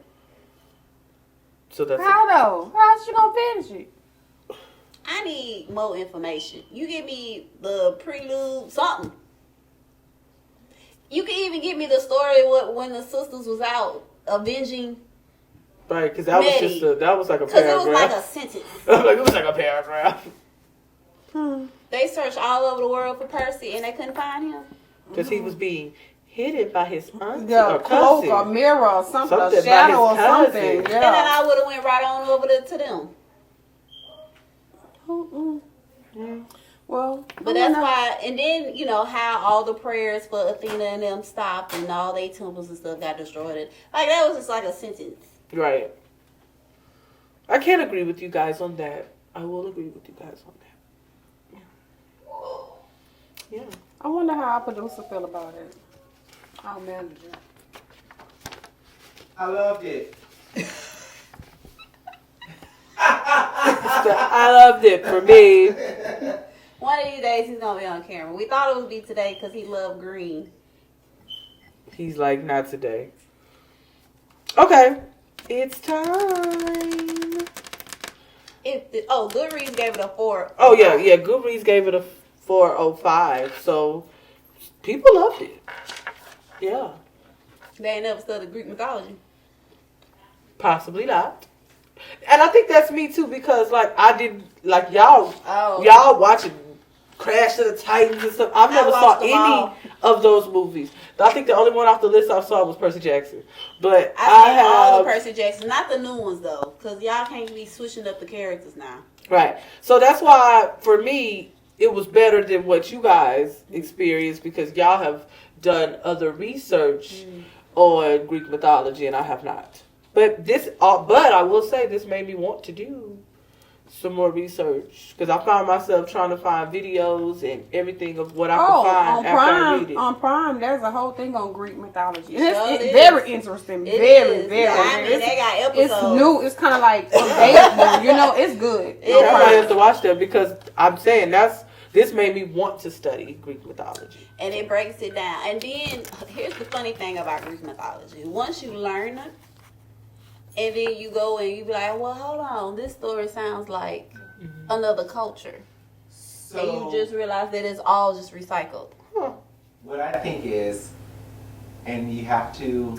So that's
how though? How's she gonna finish it?
I need more information. You give me the prelude, something. You can even give me the story when the sisters was out avenging.
Right, because that was just that was like a
Because
paragraph.
it was like a sentence.
It was like a paragraph.
They searched all over the world for Percy and they couldn't find him.
Because he was being hidden by his auntie
Yeah,
or
cloak
cousin.
or mirror or something,
Something
a shadow or
by his cousin.
something. Yeah.
And then I would have went right on over to them.
Well,
but that's why, and then, you know, how all the prayers for Athena and them stopped and all their temples and stuff got destroyed. Like, that was just like a sentence.
Right. I can't agree with you guys on that. I will agree with you guys on that. Yeah.
I wonder how our producer feel about it. Our manager.
I loved it.
I loved it for me.
One of these days he's going to be on camera. We thought it would be today because he loved green.
He's like, not today. Okay. It's time.
Goodreads gave it a 4.
Oh, yeah. Goodreads gave it a 4.05. So, people loved it. Yeah.
They ain't never studied Greek mythology.
Possibly not. And I think that's me, too, because, like, I did, like, y'all watching Crash of the Titans and stuff. I've never saw any of those movies. I think the only one off the list I saw was Percy Jackson. But
I have all the Percy Jackson, not the new ones though, because y'all can't be switching up the characters now.
Right. So that's why, for me, it was better than what you guys experienced because y'all have done other research on Greek mythology and I have not. But I will say this made me want to do some more research because I found myself trying to find videos and everything of what I could find after I read it.
On Prime, there's a whole thing on Greek mythology. And it's
It
very interesting. Very.
Yeah, I mean, they got episodes.
It's new. It's kind of like debatable. You know, it's good.
I have to watch that because I'm saying this made me want to study Greek mythology.
And it breaks it down. And then, here's the funny thing about Greek mythology. Once you learn it, and then you go and you be like, well, hold on. This story sounds like another culture.
So,
and you just realize that it's all just recycled.
what I think is, and you have to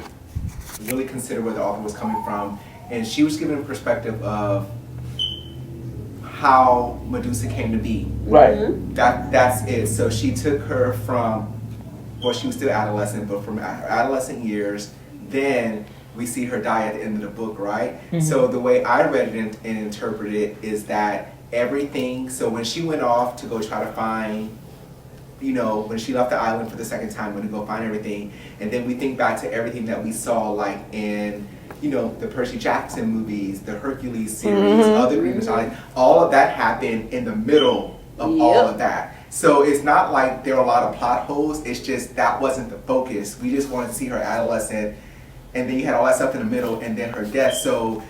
really consider where the author was coming from, and she was given a perspective of how Medusa came to be.
Right.
Mm-hmm.
That's it. So she took her from, well, she was still adolescent, but from her adolescent years, then we see her die at the end of the book, right? Mm-hmm. So the way I read it and interpreted it is that everything, so when she went off to go try to find, you know, when she left the island for the second time, when to go find everything, and then we think back to everything that we saw, like in, you know, the Percy Jackson movies, the Hercules series, other Greek mythology, all of that happened in the middle of all of that. So it's not like there are a lot of plot holes, it's just that wasn't the focus. We just wanted to see her adolescent, and then you had all that stuff in the middle, and then her death. So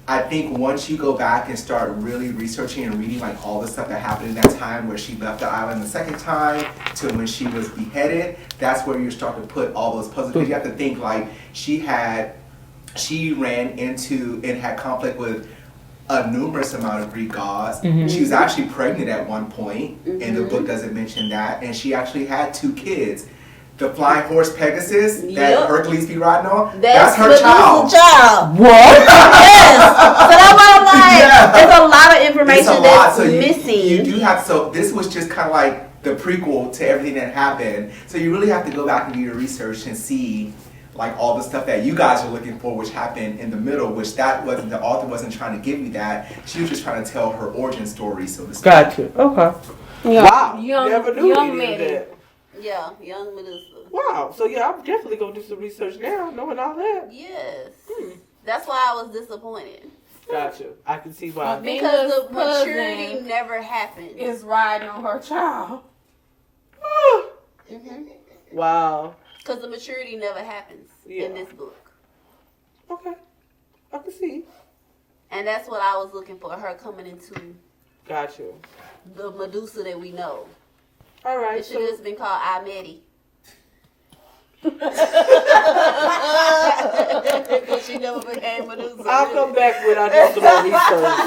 I think once you go back and start really researching and reading like all the stuff that happened in that time where she left the island the second time to when she was beheaded, that's where you start to put all those puzzles. Because you have to think like she ran into and had conflict with a numerous amount of Greek gods. She was actually pregnant at one point, and the book doesn't mention that, and she actually had 2 kids. The flying horse Pegasus that Hercules be riding on, that's her child.
What?
Yes. So that's why I'm like, there's a lot of information that's missing.
You do have, so this was just kind of like the prequel to everything that happened. So you really have to go back and do your research and see like all the stuff that you guys are looking for, which happened in the middle, which that wasn't, the author wasn't trying to give you that. She was just trying to tell her origin story, so to speak.
Gotcha. Okay.
Yeah.
Wow.
Never
knew any of that.
Yeah, young Medusa.
Wow. So yeah, I'm definitely gonna do some research now, knowing all that.
Yes. That's why I was disappointed.
Gotcha. I can see why.
Because the
Athena's
maturity
cousin
never happened.
is riding on her child.
Wow.
Because the maturity never happens in this book.
Okay. I can see.
And that's what I was looking for, her coming into
Gotcha.
the Medusa that we know.
All right.
It should have just been called Imedi. Because she never became Medusa.
I'll come back when I do some more research.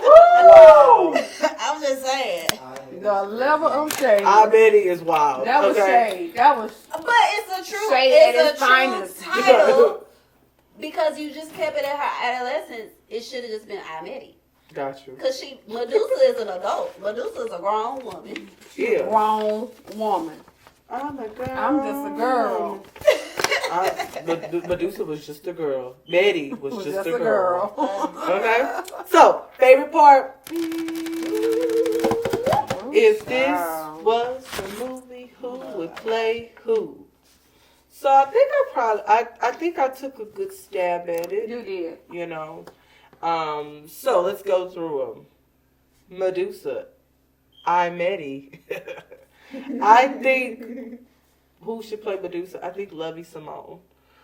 Wow.
I'm just saying.
The level of shade.
Imedi is wild.
That was shade. That was
But it's a true,
shade at
it's
its
a true
finest.
title. Because you just kept it in her adolescence, it should have just been Imedi.
Gotcha.
Because Medusa is an adult. Medusa is a grown woman.
Yeah.
grown woman.
I'm a girl.
I'm just a girl.
Medusa was just a girl. Betty was just a girl.
girl.
Okay. So, favorite part is this was the movie Who Would Play Who. So I think I took a good stab at it.
You did.
You know. So let's go through them. Medusa, Imedi. I think who should play Medusa? I think Lovey Simone.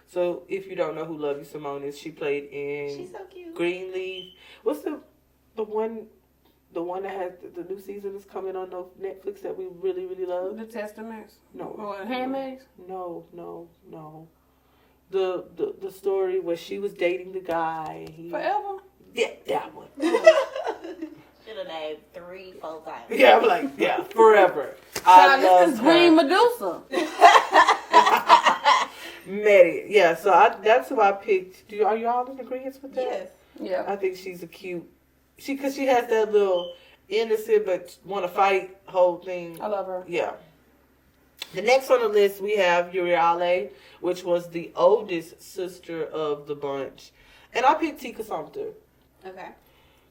So if you don't know who Lovey Simone is, she played in
She's so cute.
Greenleaf. What's the one that has the new season is coming on Netflix that we really, really love?
The Testaments.
No.
Or Handmaids.
No. The story where she was dating the guy.
Forever.
Yeah, that one.
Should have named 3-4 times.
Yeah, I'm like, yeah, forever.
Child, this is Green Medusa.
Medi. Yeah, so that's who I picked. Are you all in agreement with that?
Yes.
Yeah.
I think she's a cute. Because she has that little innocent but want to fight whole thing.
I love her.
Yeah. The next on the list we have Uriale, which was the oldest sister of the bunch. And I picked Tika Sumpter.
Okay.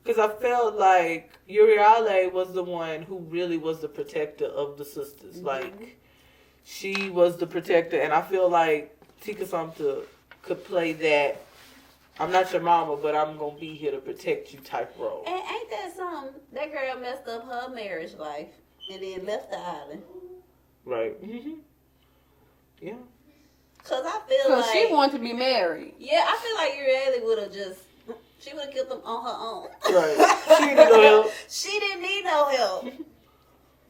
Because I felt like Uriale was the one who really was the protector of the sisters.
Mm-hmm.
Like, she was the protector. And I feel like Tika Sumpter could play that, I'm not your mama, but I'm going to be here to protect you type role.
And ain't that something? That girl messed up her marriage life and then left the island.
Right. Mm-hmm. Yeah.
Because I feel
Because
like...
she wanted to be married.
Yeah, I feel like Uriale would have just... She would have killed them on her own.
Right. She didn't know help.
She didn't need no help.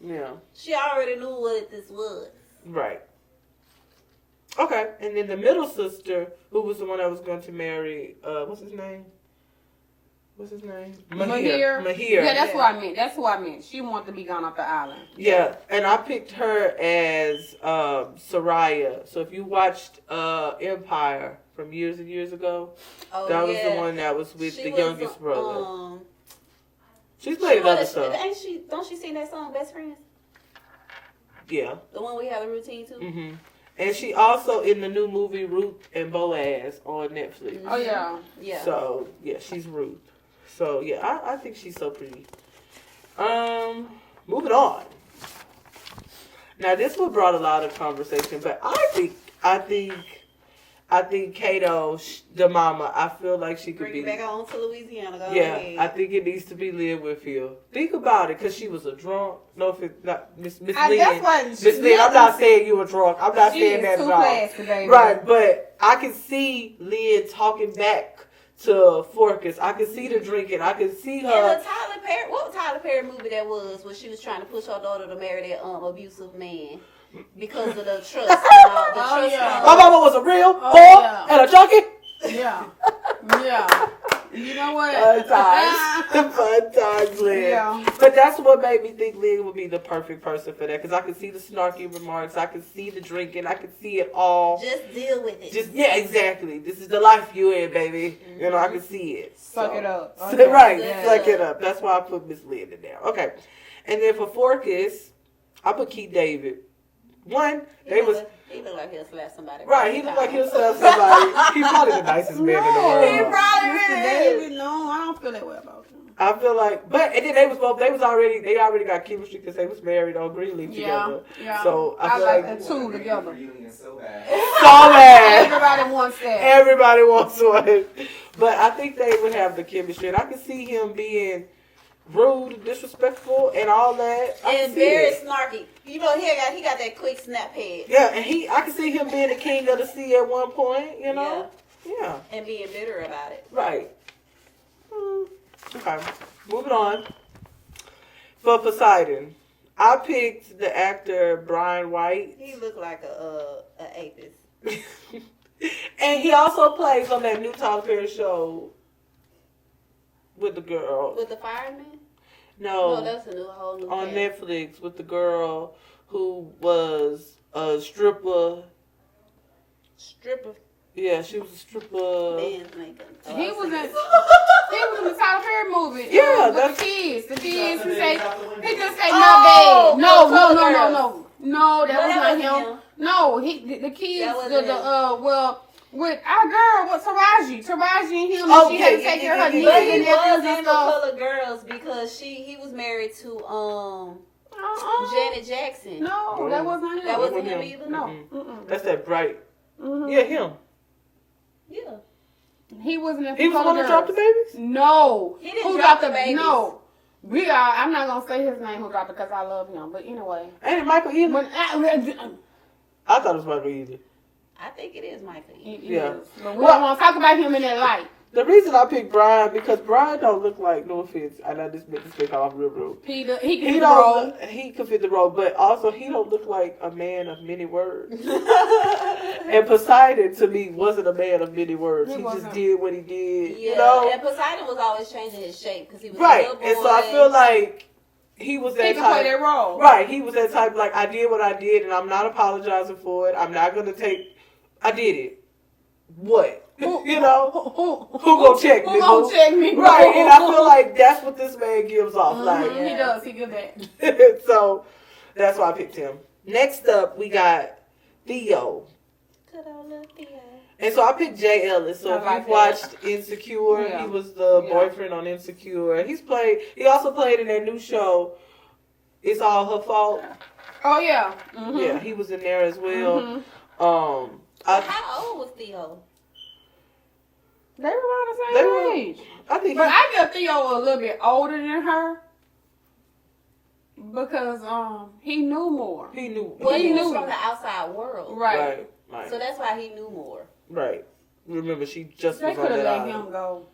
Yeah.
She already knew what this was.
Right. Okay. And then the middle sister, who was the one that was going to marry, what's his name?
Mahir. Yeah, that's what I meant. That's who I meant. She wanted to be gone off the island.
Yeah, and I picked her as Soraya. So if you watched Empire from years and years ago, that was the one that was with the youngest brother. She's played another stuff.
Don't she sing that song Best Friends?
Yeah.
The one we have a routine to?
Mm-hmm. And she also in the new movie Ruth and Boaz on Netflix.
Oh, yeah.
Yeah.
So, yeah, she's Ruth. So, yeah, I think she's so pretty. Moving on. Now, this one brought a lot of conversation, but I think Kato, the mama, I feel like she could
Bring
be.
it back on to Louisiana. Go
Yeah,
ahead.
I think it needs to be Lynn Whitfield. Think about it, because she was a drunk. No, if it's not Miss Lynn.
That's what
Miss Lynn, I'm not saying you were drunk. I'm not saying that at all.
Classy, baby.
Right, but I can see Lynn talking back to Forcus. I can see the drinking. I can see her.
And what Tyler Perry movie that was when she was trying to push her daughter to marry that abusive man because of the trust.
My mama was a real whore
yeah.
and a junkie.
Yeah. Yeah. You know what?
Fun times, Lynn.
Yeah.
But that's what made me think Lynn would be the perfect person for that, because I could see the snarky remarks, I could see the drinking, I could see it all.
Just deal with it.
Yeah, exactly. This is the life you in, baby. Mm-hmm. You know, I can see it.
Suck it up.
Okay. Right,
Yeah.
suck it up. That's why I put Miss Lynn in there. Okay. And then for Forcus, I put Keith David. He
looked like he'll slap somebody.
Right, he looked like he'll slap somebody. He's probably the nicest man in the world.
He probably
Mr.
really
David,
is.
no, I don't feel that way about him.
I feel like, and then they already got chemistry because they was married on Greenleaf together.
Yeah.
So I feel
like the two together.
Reunion so bad.
So bad.
Everybody wants that.
Everybody wants one. But I think they would have the chemistry, and I can see him being rude, disrespectful, and all that.
And very snarky. You know, he got that quick snap head.
Yeah, and I can see him being the king of the sea at one point. You know. Yeah.
And being bitter about it.
Right. Okay. Moving on. For Poseidon, I picked the actor Brian White.
He looked like a apis.
And he also plays on that new Tyler Perry show with the girl.
With the fireman?
No,
that's a whole new
on
cast.
Netflix with the girl who was a stripper.
Stripper.
Yeah, she was a stripper.
Man's makeup.
He was in the Tyler Perry movie.
Yeah,
with the kids. The kids who say he just say
Oh,
no,
no,
no. No, that was not
wasn't
him. No, the kids.
That wasn't him.
With our girl, with Taraji and him,
Oh,
she had to
yeah,
take
yeah,
care of her
yeah,
nieces
But
yeah.
he
and
was
nephews
in
and
the
stuff.
Color Girls because he was married to Janet Jackson.
No, that was not him.
That wasn't him
him.
either.
No.
Mm-mm. That's that bright.
Mhm.
Yeah, him.
Yeah.
He wasn't in
He was the one that dropped the babies?
No.
He didn't
Who
drop
dropped
the babies.
No. I'm not going to say his name who dropped it because I love him. But anyway.
Ain't it Michael Ealy?
When,
I thought it was Michael Ealy.
I think it is Michael.
Yeah.
But we don't want to talk about him in that light.
The reason I picked Brian because Brian don't look like, no offense, I know this make off real rude.
He can
He
fit the role.
he could fit the role, but also he don't look like a man of many words. And Poseidon to me wasn't a man of many words.
He
He
wasn't.
just did what he did.
Yeah.
You know,
And Poseidon was always changing his shape because he was
right?
a little boy.
And so I feel like he was that
He can
type.
play that role.
Right, he was that type. Like I did what I did, and I'm not apologizing for it. I'm not gonna take. I did it. What? You know? Who gonna check me?
Who gonna check me?
Right, and I feel like that's what this man gives off. Like
He does. He gives that.
so that's why I picked him. Next up, we got Theo.
Good old little Theo.
And so I picked Jay Ellis. So
I
if
like
you've
that.
watched Insecure,
Yeah.
he was the
Yeah.
boyfriend on Insecure. He also played in that new show, It's All Her Fault.
Oh, yeah. Mm-hmm.
Yeah, he was in there as well.
Mm-hmm.
How old was Theo?
They were around
They
the
were-
same age.
I think
But I give Theo a little bit older than her because he knew more.
he knew.
Well, he
He
was
knew.
from the outside world.
Right.
Right.
So that's why he knew more.
Right. Remember, she just
They
was
could
on
have
that
let
island.
him go.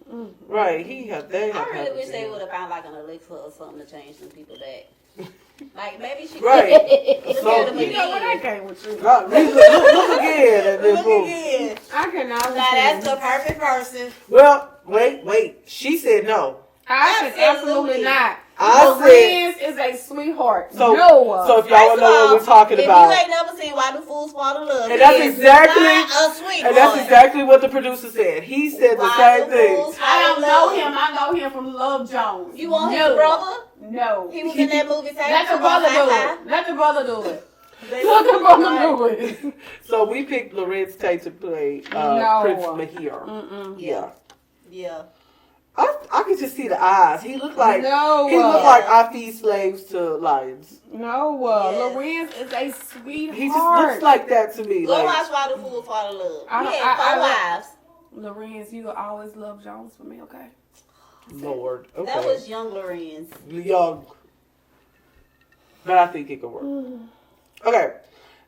Right. They have
I really
happened
wish
to
they
him.
would have found like an elixir or something to change some people back. Like maybe she
Right.
Look
So-
at him
You know what? I
again.
came with you.
Look again, and then
Look
boom.
again.
I cannot.
Now that's the perfect person.
Well, wait. She said no.
I said absolutely not.
I
Lorenz is a sweetheart.
So,
no.
so if y'all
First
know
of all,
what we're talking
if
about,
you ain't never seen Why Do Fools Fall in Love,
And that's
he is
exactly-
not a sweet
and that's
boy.
exactly what the producer said. He said the
Why
same
Do
thing.
Fools Fall
I
in
don't know
Love?
him. I know him from Love Jones.
You want
no.
his brother?
No.
He was in that movie.
Let your brother do it. Let your brother do it. Let your
Let
brother do it.
So we picked Lorenz Tate to play
No.
Prince Mahir.
Mm-mm.
Yeah.
Yeah.
I could just see the eyes. He looked like
No.
he looked like I feed slaves to lions.
No.
Yes.
Lorenz is a sweetheart.
He just looks like that to me.
Go
Like
watch Why Do Fools Fall in Love.
I don't-
He had
I-
four wives.
Lorenz, you will always love Jones for me, okay?
Lord. Okay.
That was young Lorenz.
young. But I think it could work. Okay.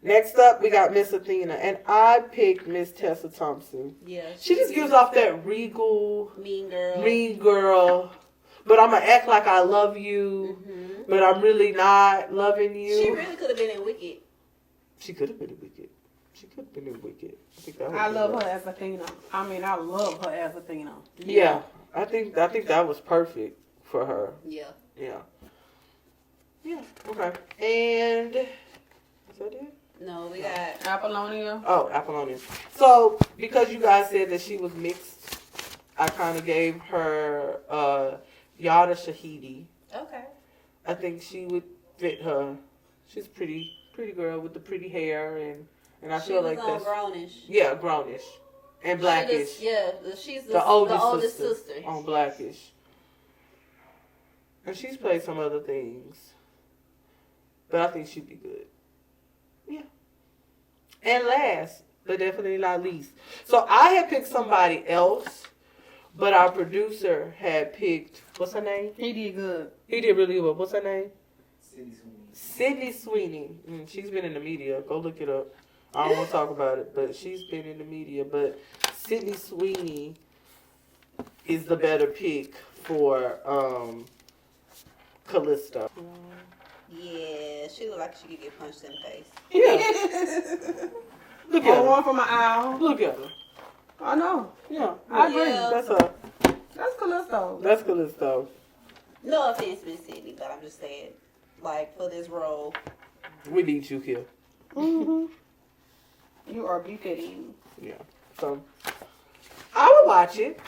Next up, we got Miss Athena, and I picked Miss Tessa Thompson.
Yeah.
She just gives off that regal,
Mean Girl.
mean girl. But I'm gonna act like I love you,
Mhm.
but I'm really not loving you.
She really could have been in Wicked.
She could have been in Wicked. She could have been in Wicked. I think that.
I love her as Athena. I mean, I love her as Athena.
Yeah, I think that was perfect for her.
Yeah.
Yeah. Yeah. Okay. And is that it?
No, we got.
Apollonia.
Oh, Apollonia. So, because you guys said that she was mixed, I kind of gave her Yada Shahidi.
Okay.
I think she would fit her. She's a pretty girl with the pretty hair, and I
She
feel
was
like
on
that's
Grownish.
yeah, Grownish and Blackish.
Yeah, she's
The oldest
oldest
sister
sister.
on Blackish. And she's played some other things. But I think she'd be good. Yeah. And last, but definitely not least. So I had picked somebody else, but our producer had picked, what's her name?
He did good.
He did really good. What's her name?
Sydney Sweeney.
Sydney Sweeney. She's been in the media. Go look it up. I don't want to talk about it, but she's been in the media. But Sydney Sweeney is the better pick for Callisto.
Yeah, she look like she could get punched in the face.
Yeah. Look at
Oh,
her.
one for my eye.
Look at her.
I know.
Yeah.
I agree.
Yeah.
That's her.
That's Callisto.
That's Callisto.
No offense, Miss Sydney, but I'm just saying, like, for this role.
We need you here.
Mm-hmm. You are befitting.
Yeah. So I would watch it.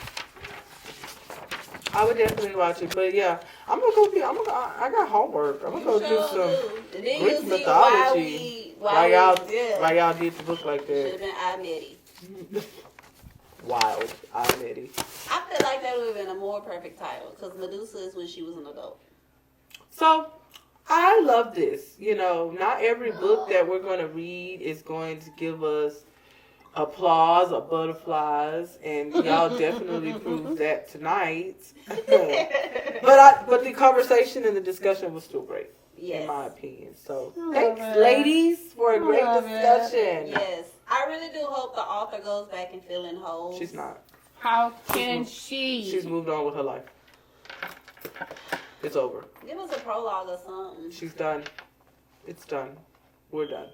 I would definitely watch it. But yeah, I got homework. I'm gonna go do some
And then
Greek
you see
mythology.
why
y'all did the book like
should
that.
have been Amity.
Wild. I admit it.
I feel like that would have been a more perfect title because Medusa is when she was an adult.
So I love this. You know, not every book that we're going to read is going to give us applause or butterflies, and y'all definitely proved that tonight. but the conversation and the discussion was still great, in my opinion. So thanks, ladies, for a great discussion.
Yes, I really do hope the author goes back and fill in holes.
She's not.
How can she?
She's moved on with her life. It's over.
Give us a prologue or something.
She's done. It's done. We're done.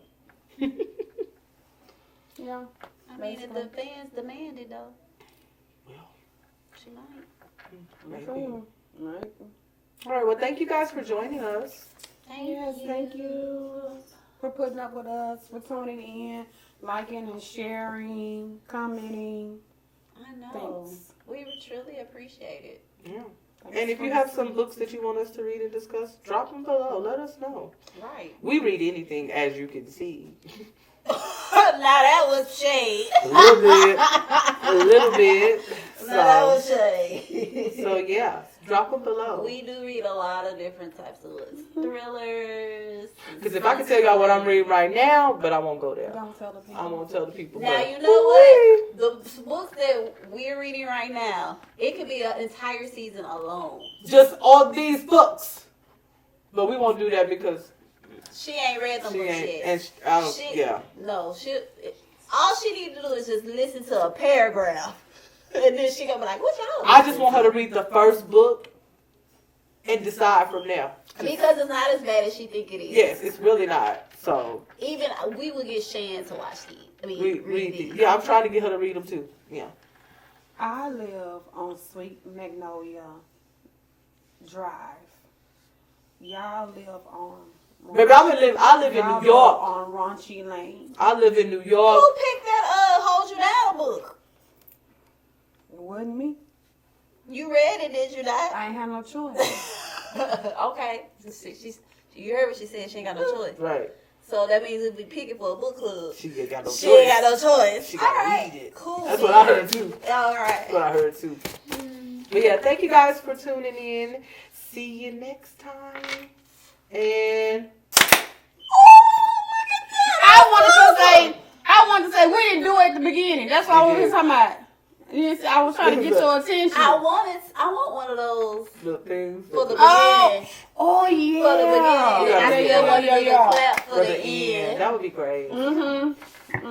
Yeah.
I mean, if the fans demand it, though,
Well,
she might.
maybe.
Right.
All right. Well, thank you guys for joining us.
Thank you for putting up with us, for tuning in, liking and sharing, commenting.
I know.
Thanks.
We truly appreciate it.
Yeah. And if you have some books that you want us to read and discuss, drop them below. Let us know.
Right.
We read anything, as you can see.
Now that was shade.
A little bit. A little bit.
Now that was
So,
shade.
so yeah, drop them below.
We do read a lot of different types of books. Thrillers.
Because if I can tell y'all what I'm reading right now, but I won't go there.
Don't tell the people.
I won't tell the people.
Now,
but-
you know what? The books that we're reading right now, it could be an entire season alone.
Just all these books. But we won't do that because
She ain't read them
she
books
ain't.
yet.
And I don't,
She-
yeah.
No, all she need to do is just listen to a paragraph. And then she gonna be like, what y'all
I just want her to read the first book and decide from there.
because it's not as bad as she think it is.
Yes, it's really not. So
Even we would get Shan to watch these. I mean,
read
read
these.
these.
Yeah, I'm trying to get her to read them too. Yeah.
I live on Sweet Magnolia Drive. Y'all live on.
Baby, I live in
Y'all
New
live
York.
on Raunchy Lane.
I live in New York.
Who picked that Hold You Down book?
It wasn't me.
You read it, did you not?
I ain't had no choice.
Okay. You heard what she said. She ain't got no choice.
Right.
So that means if we pick it for a book club,
She ain't got no
she
choice.
ain't got no choice.
She gotta
All right.
read it.
Cool.
That's what I heard too.
All right.
That's what I heard too. But yeah, thank you guys for tuning in. See you next time. And
I wanted to say we didn't do it at the beginning. That's what I was talking about. Yes, I was trying to get your attention.
I want one of those
the things
for the
Oh,
beginning.
oh yeah.
For the beginning.
Yeah,
I
yeah,
still want to do the
yeah.
clap for
for
the
the end.
end.
That would be great.
Mm-hmm.